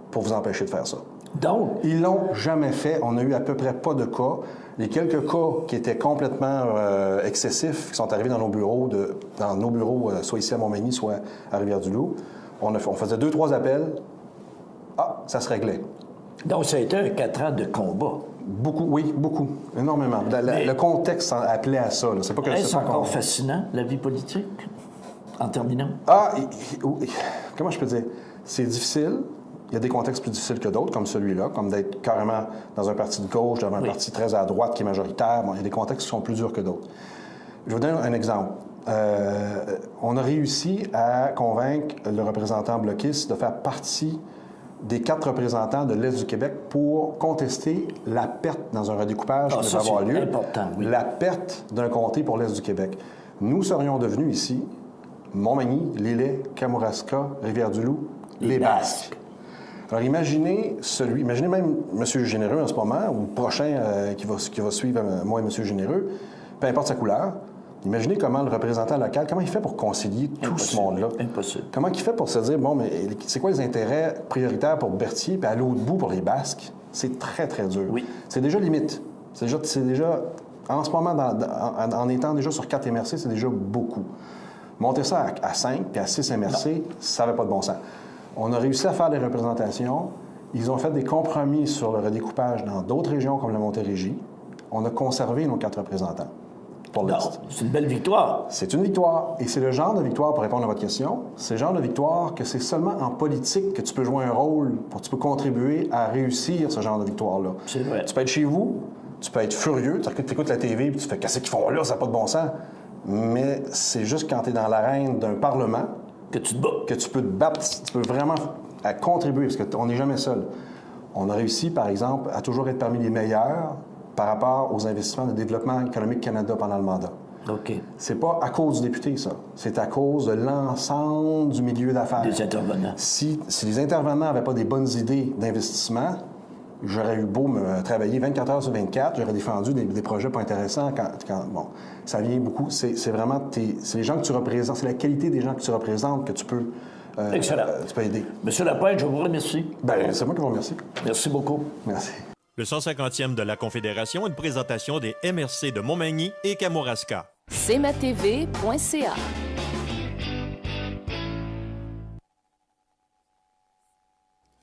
pour vous empêcher de faire ça. Donc? Ils l'ont jamais fait. On a eu à peu près pas de cas. Les quelques cas qui étaient complètement excessifs, qui sont arrivés dans nos bureaux, soit ici à Montmagny, soit à Rivière-du-Loup, on faisait 2-3 appels. Ah, ça se réglait. Donc, ça a été un 4 ans de combat. Beaucoup, oui, beaucoup. Énormément. Le contexte appelait à ça. C'est pas que est-ce encore fascinant, la vie politique, en terminant? Comment je peux dire? C'est difficile. Il y a des contextes plus difficiles que d'autres, comme celui-là, comme d'être carrément dans un parti de gauche, dans un parti très à droite qui est majoritaire. Bon, il y a des contextes qui sont plus durs que d'autres. Je vous donne un exemple. On a réussi à convaincre le représentant bloquiste de faire partie des 4 représentants de l'Est du Québec pour contester la perte dans un redécoupage qui devait avoir lieu. Important, oui. La perte d'un comté pour l'Est du Québec. Nous serions devenus ici Montmagny, Lillet, Kamouraska, Rivière-du-Loup, les Basques. Alors imaginez même M. Généreux en ce moment, ou le prochain qui va suivre moi et M. Généreux, peu importe sa couleur. Imaginez comment le représentant local, comment il fait pour concilier tout ce monde-là. Impossible. Comment il fait pour se dire, bon, mais c'est quoi les intérêts prioritaires pour Berthier, puis à l'autre bout pour les Basques? C'est très, très dur. Oui. C'est déjà limite. C'est déjà en ce moment, en étant déjà sur 4 MRC, c'est déjà beaucoup. Monter ça à 5 puis à 6 MRC, ça n'avait pas de bon sens. On a réussi à faire des représentations. Ils ont fait des compromis sur le redécoupage dans d'autres régions comme la Montérégie. On a conservé nos 4 représentants pour l'Est. C'est une belle victoire. C'est une victoire. Et c'est le genre de victoire, pour répondre à votre question, c'est le genre de victoire que c'est seulement en politique que tu peux jouer un rôle, tu peux contribuer à réussir ce genre de victoire-là. C'est vrai. Tu peux être chez vous, tu peux être furieux, tu écoutes la TV et tu fais « Qu'est-ce qu'ils font là? Ça n'a pas de bon sens. » Mais c'est juste quand tu es dans l'arène d'un Parlement que tu te bats. Que tu peux te battre, tu peux vraiment contribuer, parce qu'on n'est jamais seul. On a réussi, par exemple, à toujours être parmi les meilleurs par rapport aux investissements de développement économique Canada pendant le mandat. OK. C'est pas à cause du député, ça. C'est à cause de l'ensemble du milieu d'affaires. Des intervenants. Si les intervenants n'avaient pas des bonnes idées d'investissement, j'aurais eu beau me travailler 24 heures sur 24, j'aurais défendu des projets pas intéressants bon, ça vient beaucoup. C'est vraiment c'est les gens que tu représentes, c'est la qualité des gens que tu représentes que tu peux excellent. Tu peux aider. Monsieur Lapointe, je vous remercie. Bien, c'est moi qui vous remercie. Merci beaucoup. Merci. Le 150e de la Confédération, une présentation des MRC de Montmagny et Kamouraska. cmatv.ca.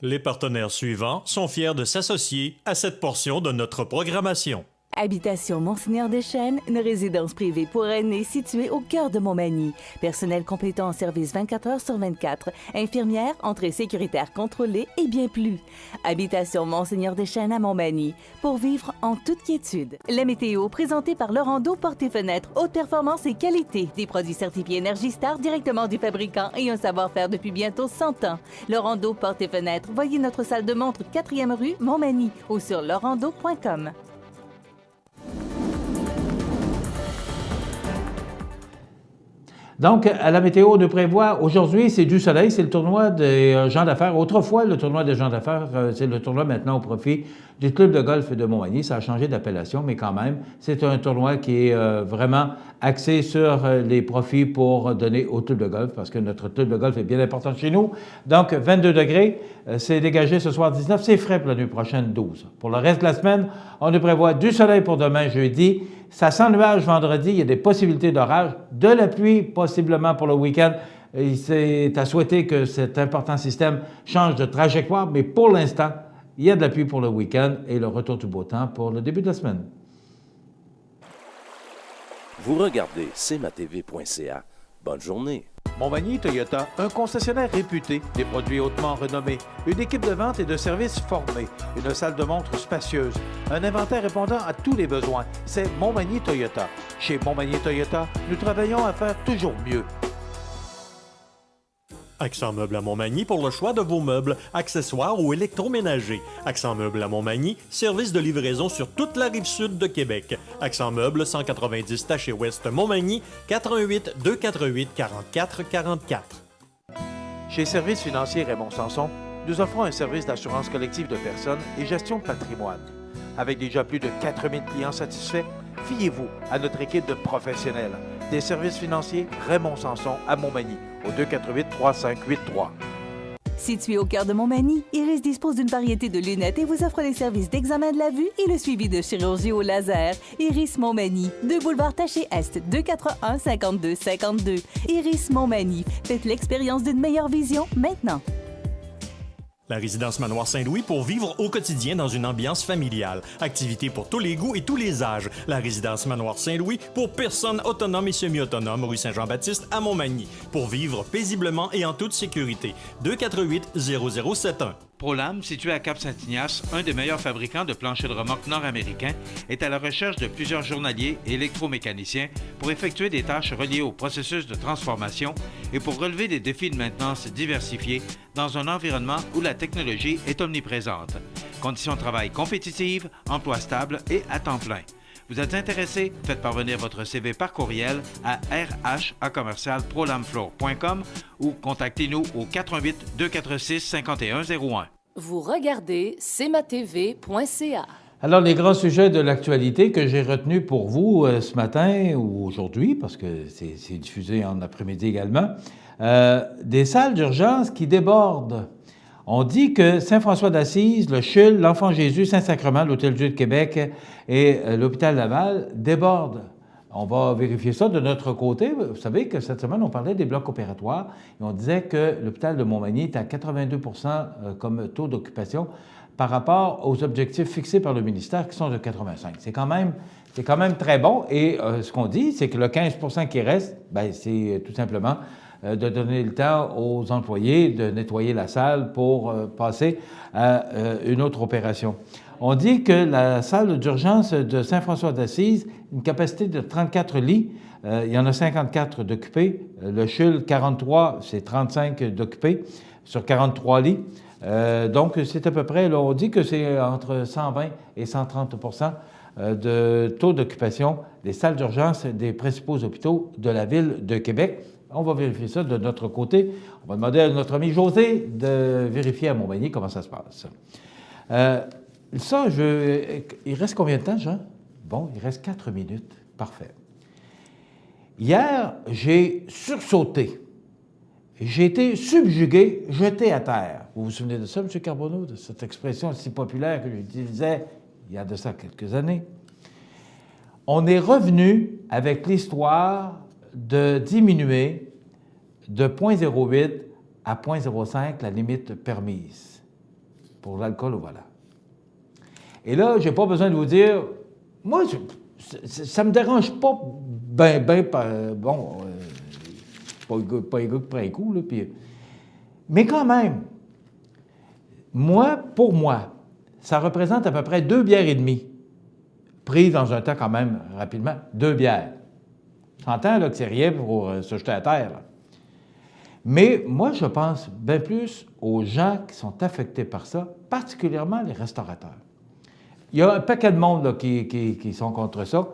Les partenaires suivants sont fiers de s'associer à cette portion de notre programmation. Habitation Monseigneur-Deschênes, une résidence privée pour aînés située au cœur de Montmagny. Personnel complétant en service 24 heures sur 24. Infirmière, entrée sécuritaire contrôlée et bien plus. Habitation Monseigneur-Deschênes à Montmagny, pour vivre en toute quiétude. La météo, présentée par Laurando Portes et Fenêtres, haute performance et qualité. Des produits certifiés Énergie Star directement du fabricant et un savoir-faire depuis bientôt 100 ans. Laurando Portes et Fenêtres, voyez notre salle de montre 4e rue Montmagny ou sur laurando.com. Donc, à la météo, on nous prévoit aujourd'hui, c'est du soleil, c'est le tournoi des gens d'affaires. Autrefois, le tournoi des gens d'affaires, c'est le tournoi maintenant au profit du club de golf de Montmagny. Ça a changé d'appellation, mais quand même, c'est un tournoi qui est vraiment axé sur les profits pour donner au club de golf, parce que notre club de golf est bien important chez nous. Donc, 22 degrés, c'est dégagé ce soir 19, c'est frais pour la nuit prochaine 12. Pour le reste de la semaine, on nous prévoit du soleil pour demain jeudi. Ça sent nuage vendredi, il y a des possibilités d'orage, de la pluie possiblement pour le week-end. C'est à souhaiter que cet important système change de trajectoire, mais pour l'instant, il y a de la pluie pour le week-end et le retour du beau temps pour le début de la semaine. Vous regardez cmatv.ca. Bonne journée. Montmagny Toyota, un concessionnaire réputé, des produits hautement renommés, une équipe de vente et de services formée, une salle de montre spacieuse, un inventaire répondant à tous les besoins. C'est Montmagny Toyota. Chez Montmagny Toyota, nous travaillons à faire toujours mieux. Accent Meubles à Montmagny pour le choix de vos meubles, accessoires ou électroménagers. Accent Meubles à Montmagny, service de livraison sur toute la rive sud de Québec. Accent Meubles, 190 Taché Ouest Montmagny, 88 248 44 44. Chez Services financiers Raymond Sanson, nous offrons un service d'assurance collective de personnes et gestion de patrimoine. Avec déjà plus de 4000 clients satisfaits, fiez-vous à notre équipe de professionnels. Des services financiers Raymond Sanson à Montmagny, au 248-3583. Situé au cœur de Montmagny, Iris dispose d'une variété de lunettes et vous offre les services d'examen de la vue et le suivi de chirurgie au laser. Iris Montmagny, 2 boulevard Taché Est, 241-5252. Iris Montmagny, faites l'expérience d'une meilleure vision maintenant. La résidence Manoir Saint-Louis pour vivre au quotidien dans une ambiance familiale. Activités pour tous les goûts et tous les âges. La résidence Manoir Saint-Louis pour personnes autonomes et semi-autonomes, rue Saint-Jean-Baptiste à Montmagny. Pour vivre paisiblement et en toute sécurité. 248-0071. ProLam, situé à Cap-Saint-Ignace, un des meilleurs fabricants de planchers de remorque nord-américains, est à la recherche de plusieurs journaliers et électromécaniciens pour effectuer des tâches reliées au processus de transformation et pour relever des défis de maintenance diversifiés dans un environnement où la technologie est omniprésente. Conditions de travail compétitives, emploi stable et à temps plein. Vous êtes intéressé? Faites parvenir votre CV par courriel à rh@prolamfloor.com ou contactez-nous au 418-246-5101. Vous regardez cmatv.ca. Alors, les grands sujets de l'actualité que j'ai retenus pour vous ce matin ou aujourd'hui, parce que c'est diffusé en après-midi également, des salles d'urgence qui débordent. On dit que Saint-François d'Assise, le CHUL, l'Enfant Jésus, Saint-Sacrement, l'Hôtel-Dieu de Québec et l'Hôpital Laval débordent. On va vérifier ça de notre côté. Vous savez que cette semaine, on parlait des blocs opératoires et on disait que l'hôpital de Montmagny est à 82 % comme taux d'occupation par rapport aux objectifs fixés par le ministère qui sont de 85. C'est quand même très bon. Et ce qu'on dit, c'est que le 15 % qui reste, c'est tout simplement de donner le temps aux employés de nettoyer la salle pour passer à une autre opération. On dit que la salle d'urgence de Saint-François d'Assise, une capacité de 34 lits, il y en a 54 d'occupés. Le CHUL, 43, c'est 35 d'occupés sur 43 lits. Donc, c'est à peu près, là, on dit que c'est entre 120 et 130 % de taux d'occupation des salles d'urgence des principaux hôpitaux de la ville de Québec. On va vérifier ça de notre côté. On va demander à notre ami José de vérifier à Montmagny comment ça se passe. Il reste combien de temps, Jean? Bon, il reste 4 minutes. Parfait. Hier, j'ai sursauté. J'ai été subjugué, jeté à terre. Vous vous souvenez de ça, M. Carbonneau, de cette expression si populaire que j'utilisais il y a de ça quelques années? On est revenu avec l'histoire de diminuer de 0,08 à 0,05 la limite permise pour l'alcool au volant. Et là, je n'ai pas besoin de vous dire, moi, ça ne me dérange pas pas un gars qui prend un coup, là, mais quand même, pour moi, ça représente à peu près 2 bières et demie, prises dans un temps quand même rapidement, 2 bières. J'entends là, que c'est rien pour se jeter à terre. Là. Mais moi, je pense bien plus aux gens qui sont affectés par ça, particulièrement les restaurateurs. Il y a un paquet de monde là, qui sont contre ça,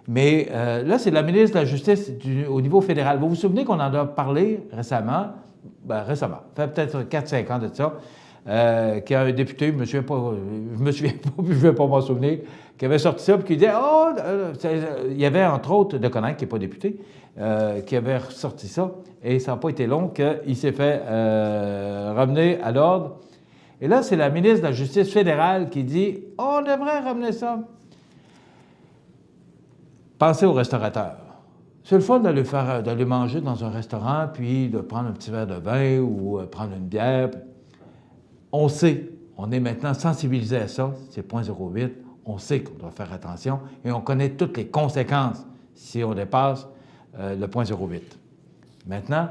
mais là, c'est la ministre de la Justice au niveau fédéral. Vous vous souvenez qu'on en a parlé récemment, ça fait peut-être 4-5 ans de ça, qu'il y a un député, je ne vais pas m'en souvenir, qui avait sorti ça, puis qui disait, il y avait entre autres de Coninck, qui n'est pas député, qui avait sorti ça, et ça n'a pas été long qu'il s'est fait ramener à l'ordre. Et là, c'est la ministre de la Justice fédérale qui dit, on devrait ramener ça. Pensez aux restaurateurs. C'est le fun d'aller manger dans un restaurant, puis de prendre un petit verre de vin ou prendre une bière. On sait, on est maintenant sensibilisé à ça, c'est 0,08. On sait qu'on doit faire attention et on connaît toutes les conséquences si on dépasse le 0,08. Maintenant,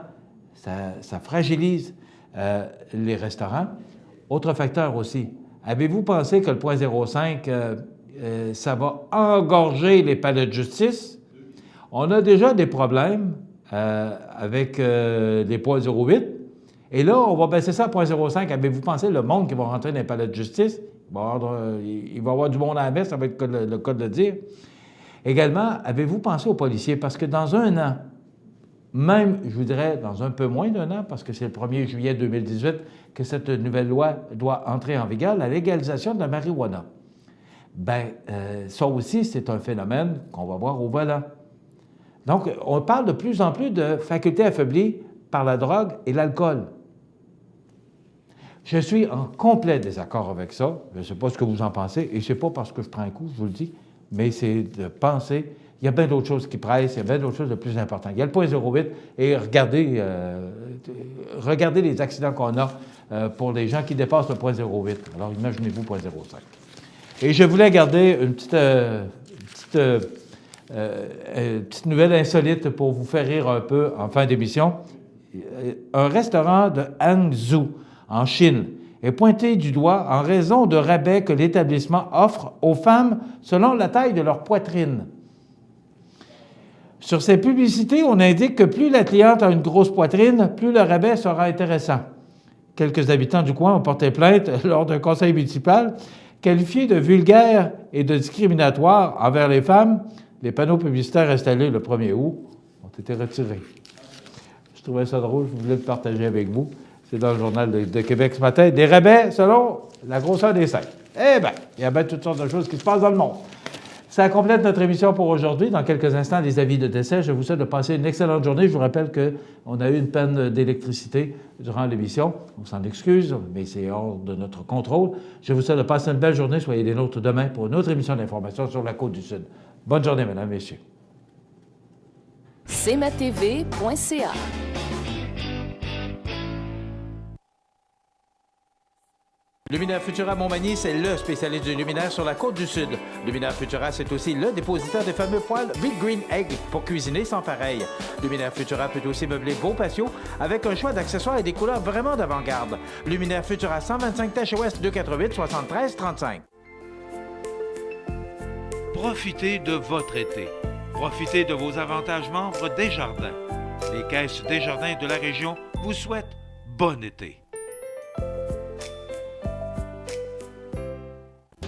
ça fragilise les restaurants. Autre facteur aussi, avez-vous pensé que le 0,05, ça va engorger les palais de justice? On a déjà des problèmes avec les 0,08. Et là, on va baisser ça à 0,05. Avez-vous pensé le monde qui va rentrer dans les palais de justice? Il va y avoir du monde à la messe, ça va être le cas de le dire. Également, avez-vous pensé aux policiers? Parce que dans un an, même, je vous dirais, dans un peu moins d'un an, parce que c'est le 1er juillet 2018 que cette nouvelle loi doit entrer en vigueur, la légalisation de la marijuana. Ça aussi, c'est un phénomène qu'on va voir au volant. Donc, on parle de plus en plus de facultés affaiblies par la drogue et l'alcool. Je suis en complet désaccord avec ça. Je ne sais pas ce que vous en pensez, et ce n'est pas parce que je prends un coup, je vous le dis, mais c'est de penser il y a bien d'autres choses qui pressent, il y a bien d'autres choses de plus importantes. Il y a le point 08 et regardez les accidents qu'on a pour les gens qui dépassent le point 08. Alors, imaginez-vous point 05. Et je voulais garder une petite nouvelle insolite pour vous faire rire un peu en fin d'émission. Un restaurant de Hangzhou, en Chine, est pointé du doigt en raison de rabais que l'établissement offre aux femmes selon la taille de leur poitrine. Sur ces publicités, on indique que plus la cliente a une grosse poitrine, plus le rabais sera intéressant. Quelques habitants du coin ont porté plainte lors d'un conseil municipal. Qualifiés de vulgaires et de discriminatoires envers les femmes, les panneaux publicitaires installés le 1er août ont été retirés. Je trouvais ça drôle, je voulais le partager avec vous. C'est dans le Journal de Québec ce matin. Des rabais selon la grosseur des seins. Eh bien, il y a bien toutes sortes de choses qui se passent dans le monde. Ça complète notre émission pour aujourd'hui. Dans quelques instants, les avis de décès. Je vous souhaite de passer une excellente journée. Je vous rappelle qu'on a eu une panne d'électricité durant l'émission. On s'en excuse, mais c'est hors de notre contrôle. Je vous souhaite de passer une belle journée. Soyez des nôtres demain pour une autre émission d'information sur la Côte-du-Sud. Bonne journée, mesdames, messieurs. cmatv.ca. Luminaire Futura Montmagny, c'est le spécialiste du luminaire sur la Côte-du-Sud. Luminaire Futura, c'est aussi le dépositaire des fameux poêles Big Green Egg pour cuisiner sans pareil. Luminaire Futura peut aussi meubler vos patios avec un choix d'accessoires et des couleurs vraiment d'avant-garde. Luminaire Futura, 125 Tache Ouest, 248 73 35. Profitez de votre été. Profitez de vos avantages membres Desjardins. Les caisses Desjardins de la région vous souhaitent bon été.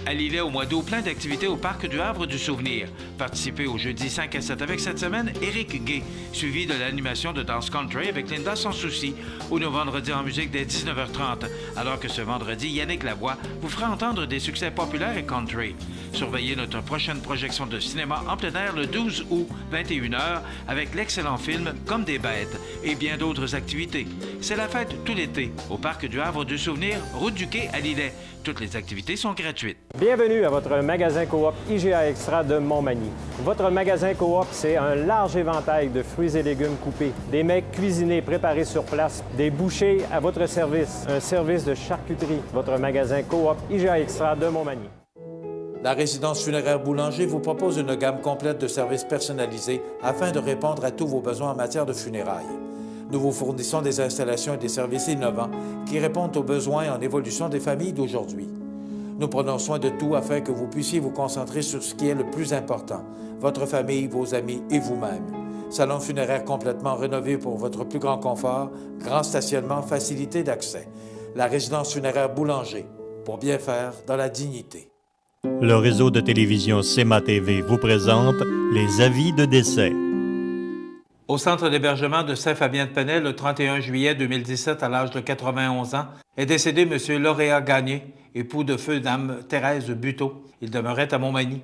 À Lillet, au mois d'août, plein d'activités au Parc du Havre du Souvenir. Participez au jeudi 5 à 7 avec cette semaine Éric Gay, suivi de l'animation de danse country avec Linda Sans Souci, ou nos vendredis en musique dès 19h30, alors que ce vendredi, Yannick Lavoie vous fera entendre des succès populaires et country. Surveillez notre prochaine projection de cinéma en plein air le 12 août, 21h, avec l'excellent film Comme des bêtes et bien d'autres activités. C'est la fête tout l'été au Parc du Havre du Souvenir, route du Quai à Lillet. Toutes les activités sont gratuites. Bienvenue à votre magasin Coop IGA Extra de Montmagny. Votre magasin Coop, c'est un large éventail de fruits et légumes coupés, des mets cuisinés préparés sur place, des bouchées à votre service, un service de charcuterie. Votre magasin Coop IGA Extra de Montmagny. La résidence funéraire Boulanger vous propose une gamme complète de services personnalisés afin de répondre à tous vos besoins en matière de funérailles. Nous vous fournissons des installations et des services innovants qui répondent aux besoins en évolution des familles d'aujourd'hui. Nous prenons soin de tout afin que vous puissiez vous concentrer sur ce qui est le plus important, votre famille, vos amis et vous-même. Salon funéraire complètement rénové pour votre plus grand confort, grand stationnement, facilité d'accès. La résidence funéraire Boulanger, pour bien faire dans la dignité. Le réseau de télévision CMA-TV vous présente les avis de décès. Au centre d'hébergement de Saint-Fabien-de-Penay, le 31 juillet 2017, à l'âge de 91 ans, est décédé M. Lauréat Gagné, époux de feu Dame Thérèse Buteau. Il demeurait à Montmagny.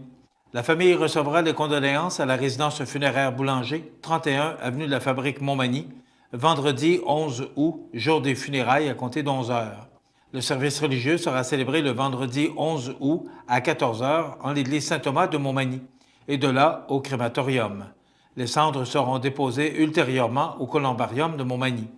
La famille recevra les condoléances à la résidence funéraire Boulanger, 31 avenue de la Fabrique Montmagny, vendredi 11 août, jour des funérailles à compter d'11 heures. Le service religieux sera célébré le vendredi 11 août à 14 heures en l'église Saint-Thomas de Montmagny, et de là au crématorium. Les cendres seront déposées ultérieurement au columbarium de Montmagny.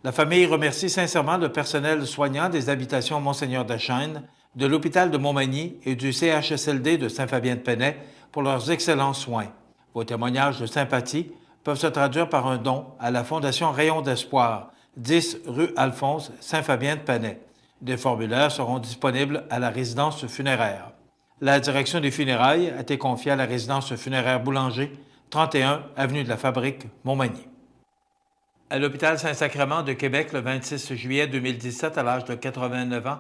La famille remercie sincèrement le personnel soignant des habitations Monseigneur Deschênes, de l'hôpital de Montmagny et du CHSLD de Saint-Fabien-de-Penay pour leurs excellents soins. Vos témoignages de sympathie peuvent se traduire par un don à la Fondation Rayon d'Espoir, 10 rue Alphonse, Saint-Fabien-de-Penay. Des formulaires seront disponibles à la résidence funéraire. La direction des funérailles a été confiée à la résidence funéraire Boulanger, 31 avenue de la Fabrique, Montmagny. À l'hôpital Saint-Sacrement de Québec, le 26 juillet 2017, à l'âge de 89 ans,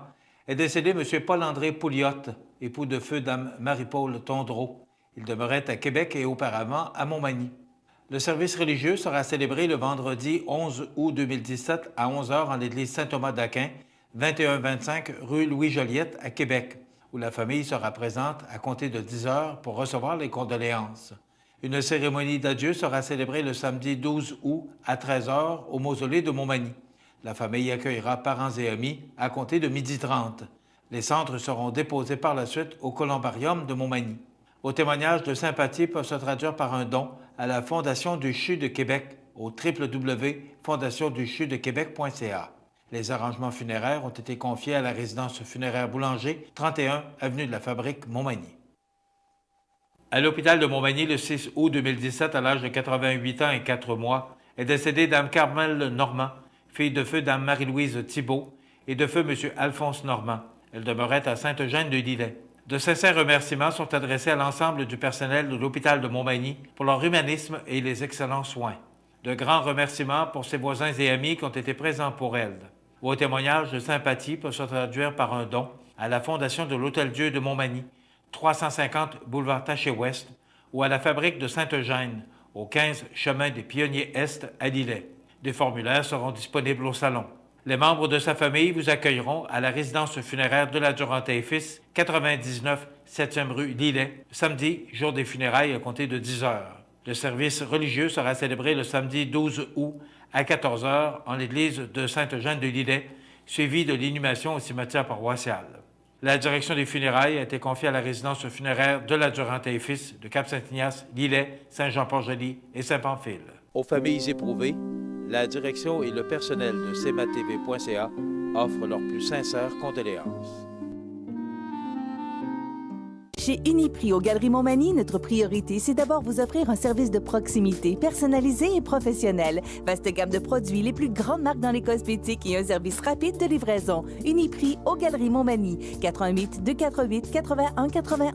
est décédé M. Paul-André Pouliot, époux de feu Dame Marie-Paul Tondreau. Il demeurait à Québec et auparavant à Montmagny. Le service religieux sera célébré le vendredi 11 août 2017 à 11 h en l'église Saint-Thomas d'Aquin, 2125 rue Louis-Joliette à Québec, où la famille sera présente à compter de 10 h pour recevoir les condoléances. Une cérémonie d'adieu sera célébrée le samedi 12 août à 13 h au mausolée de Montmagny. La famille accueillera parents et amis à compter de 12h30. Les cendres seront déposées par la suite au columbarium de Montmagny. Vos témoignages de sympathie peuvent se traduire par un don à la Fondation du CHU de Québec au www.fondationduchudequebec.ca. Les arrangements funéraires ont été confiés à la résidence funéraire Boulanger, 31 avenue de la Fabrique, Montmagny. À l'hôpital de Montmagny, le 6 août 2017, à l'âge de 88 ans et 4 mois, est décédée Dame Carmel Normand, fille de feu Dame Marie-Louise Thibault et de feu M. Alphonse Normand. Elle demeurait à Sainte-Eugène-de-Lillet. De sincères remerciements sont adressés à l'ensemble du personnel de l'hôpital de Montmagny pour leur humanisme et les excellents soins. De grands remerciements pour ses voisins et amis qui ont été présents pour elle. Vos témoignages de sympathie peuvent se traduire par un don à la Fondation de l'Hôtel-Dieu de Montmagny, 350 boulevard Taché-Ouest, ou à la Fabrique de Sainte-Eugène, au 15 chemin des Pionniers Est à Lillet. Des formulaires seront disponibles au salon. Les membres de sa famille vous accueilleront à la résidence funéraire de la Durantaye Fils, 99 7e rue Lillet, samedi, jour des funérailles à compter de 10 heures. Le service religieux sera célébré le samedi 12 août à 14 heures en l'église de Sainte-Eugène-de-Lillet, suivi de l'inhumation au cimetière paroissial. La direction des funérailles a été confiée à la résidence funéraire de la Durantaye Fils de Cap-Saint-Ignace, Lillet, Saint-Jean-Port-Joli et Saint-Pamphile. Aux familles éprouvées, la direction et le personnel de cmatv.ca offrent leurs plus sincères condoléances. Chez Uniprix aux Galeries Montmagny, notre priorité, c'est d'abord vous offrir un service de proximité, personnalisé et professionnel. Vaste gamme de produits, les plus grandes marques dans les cosmétiques et un service rapide de livraison. Uniprix aux Galeries Montmagny, 88 248 81 81.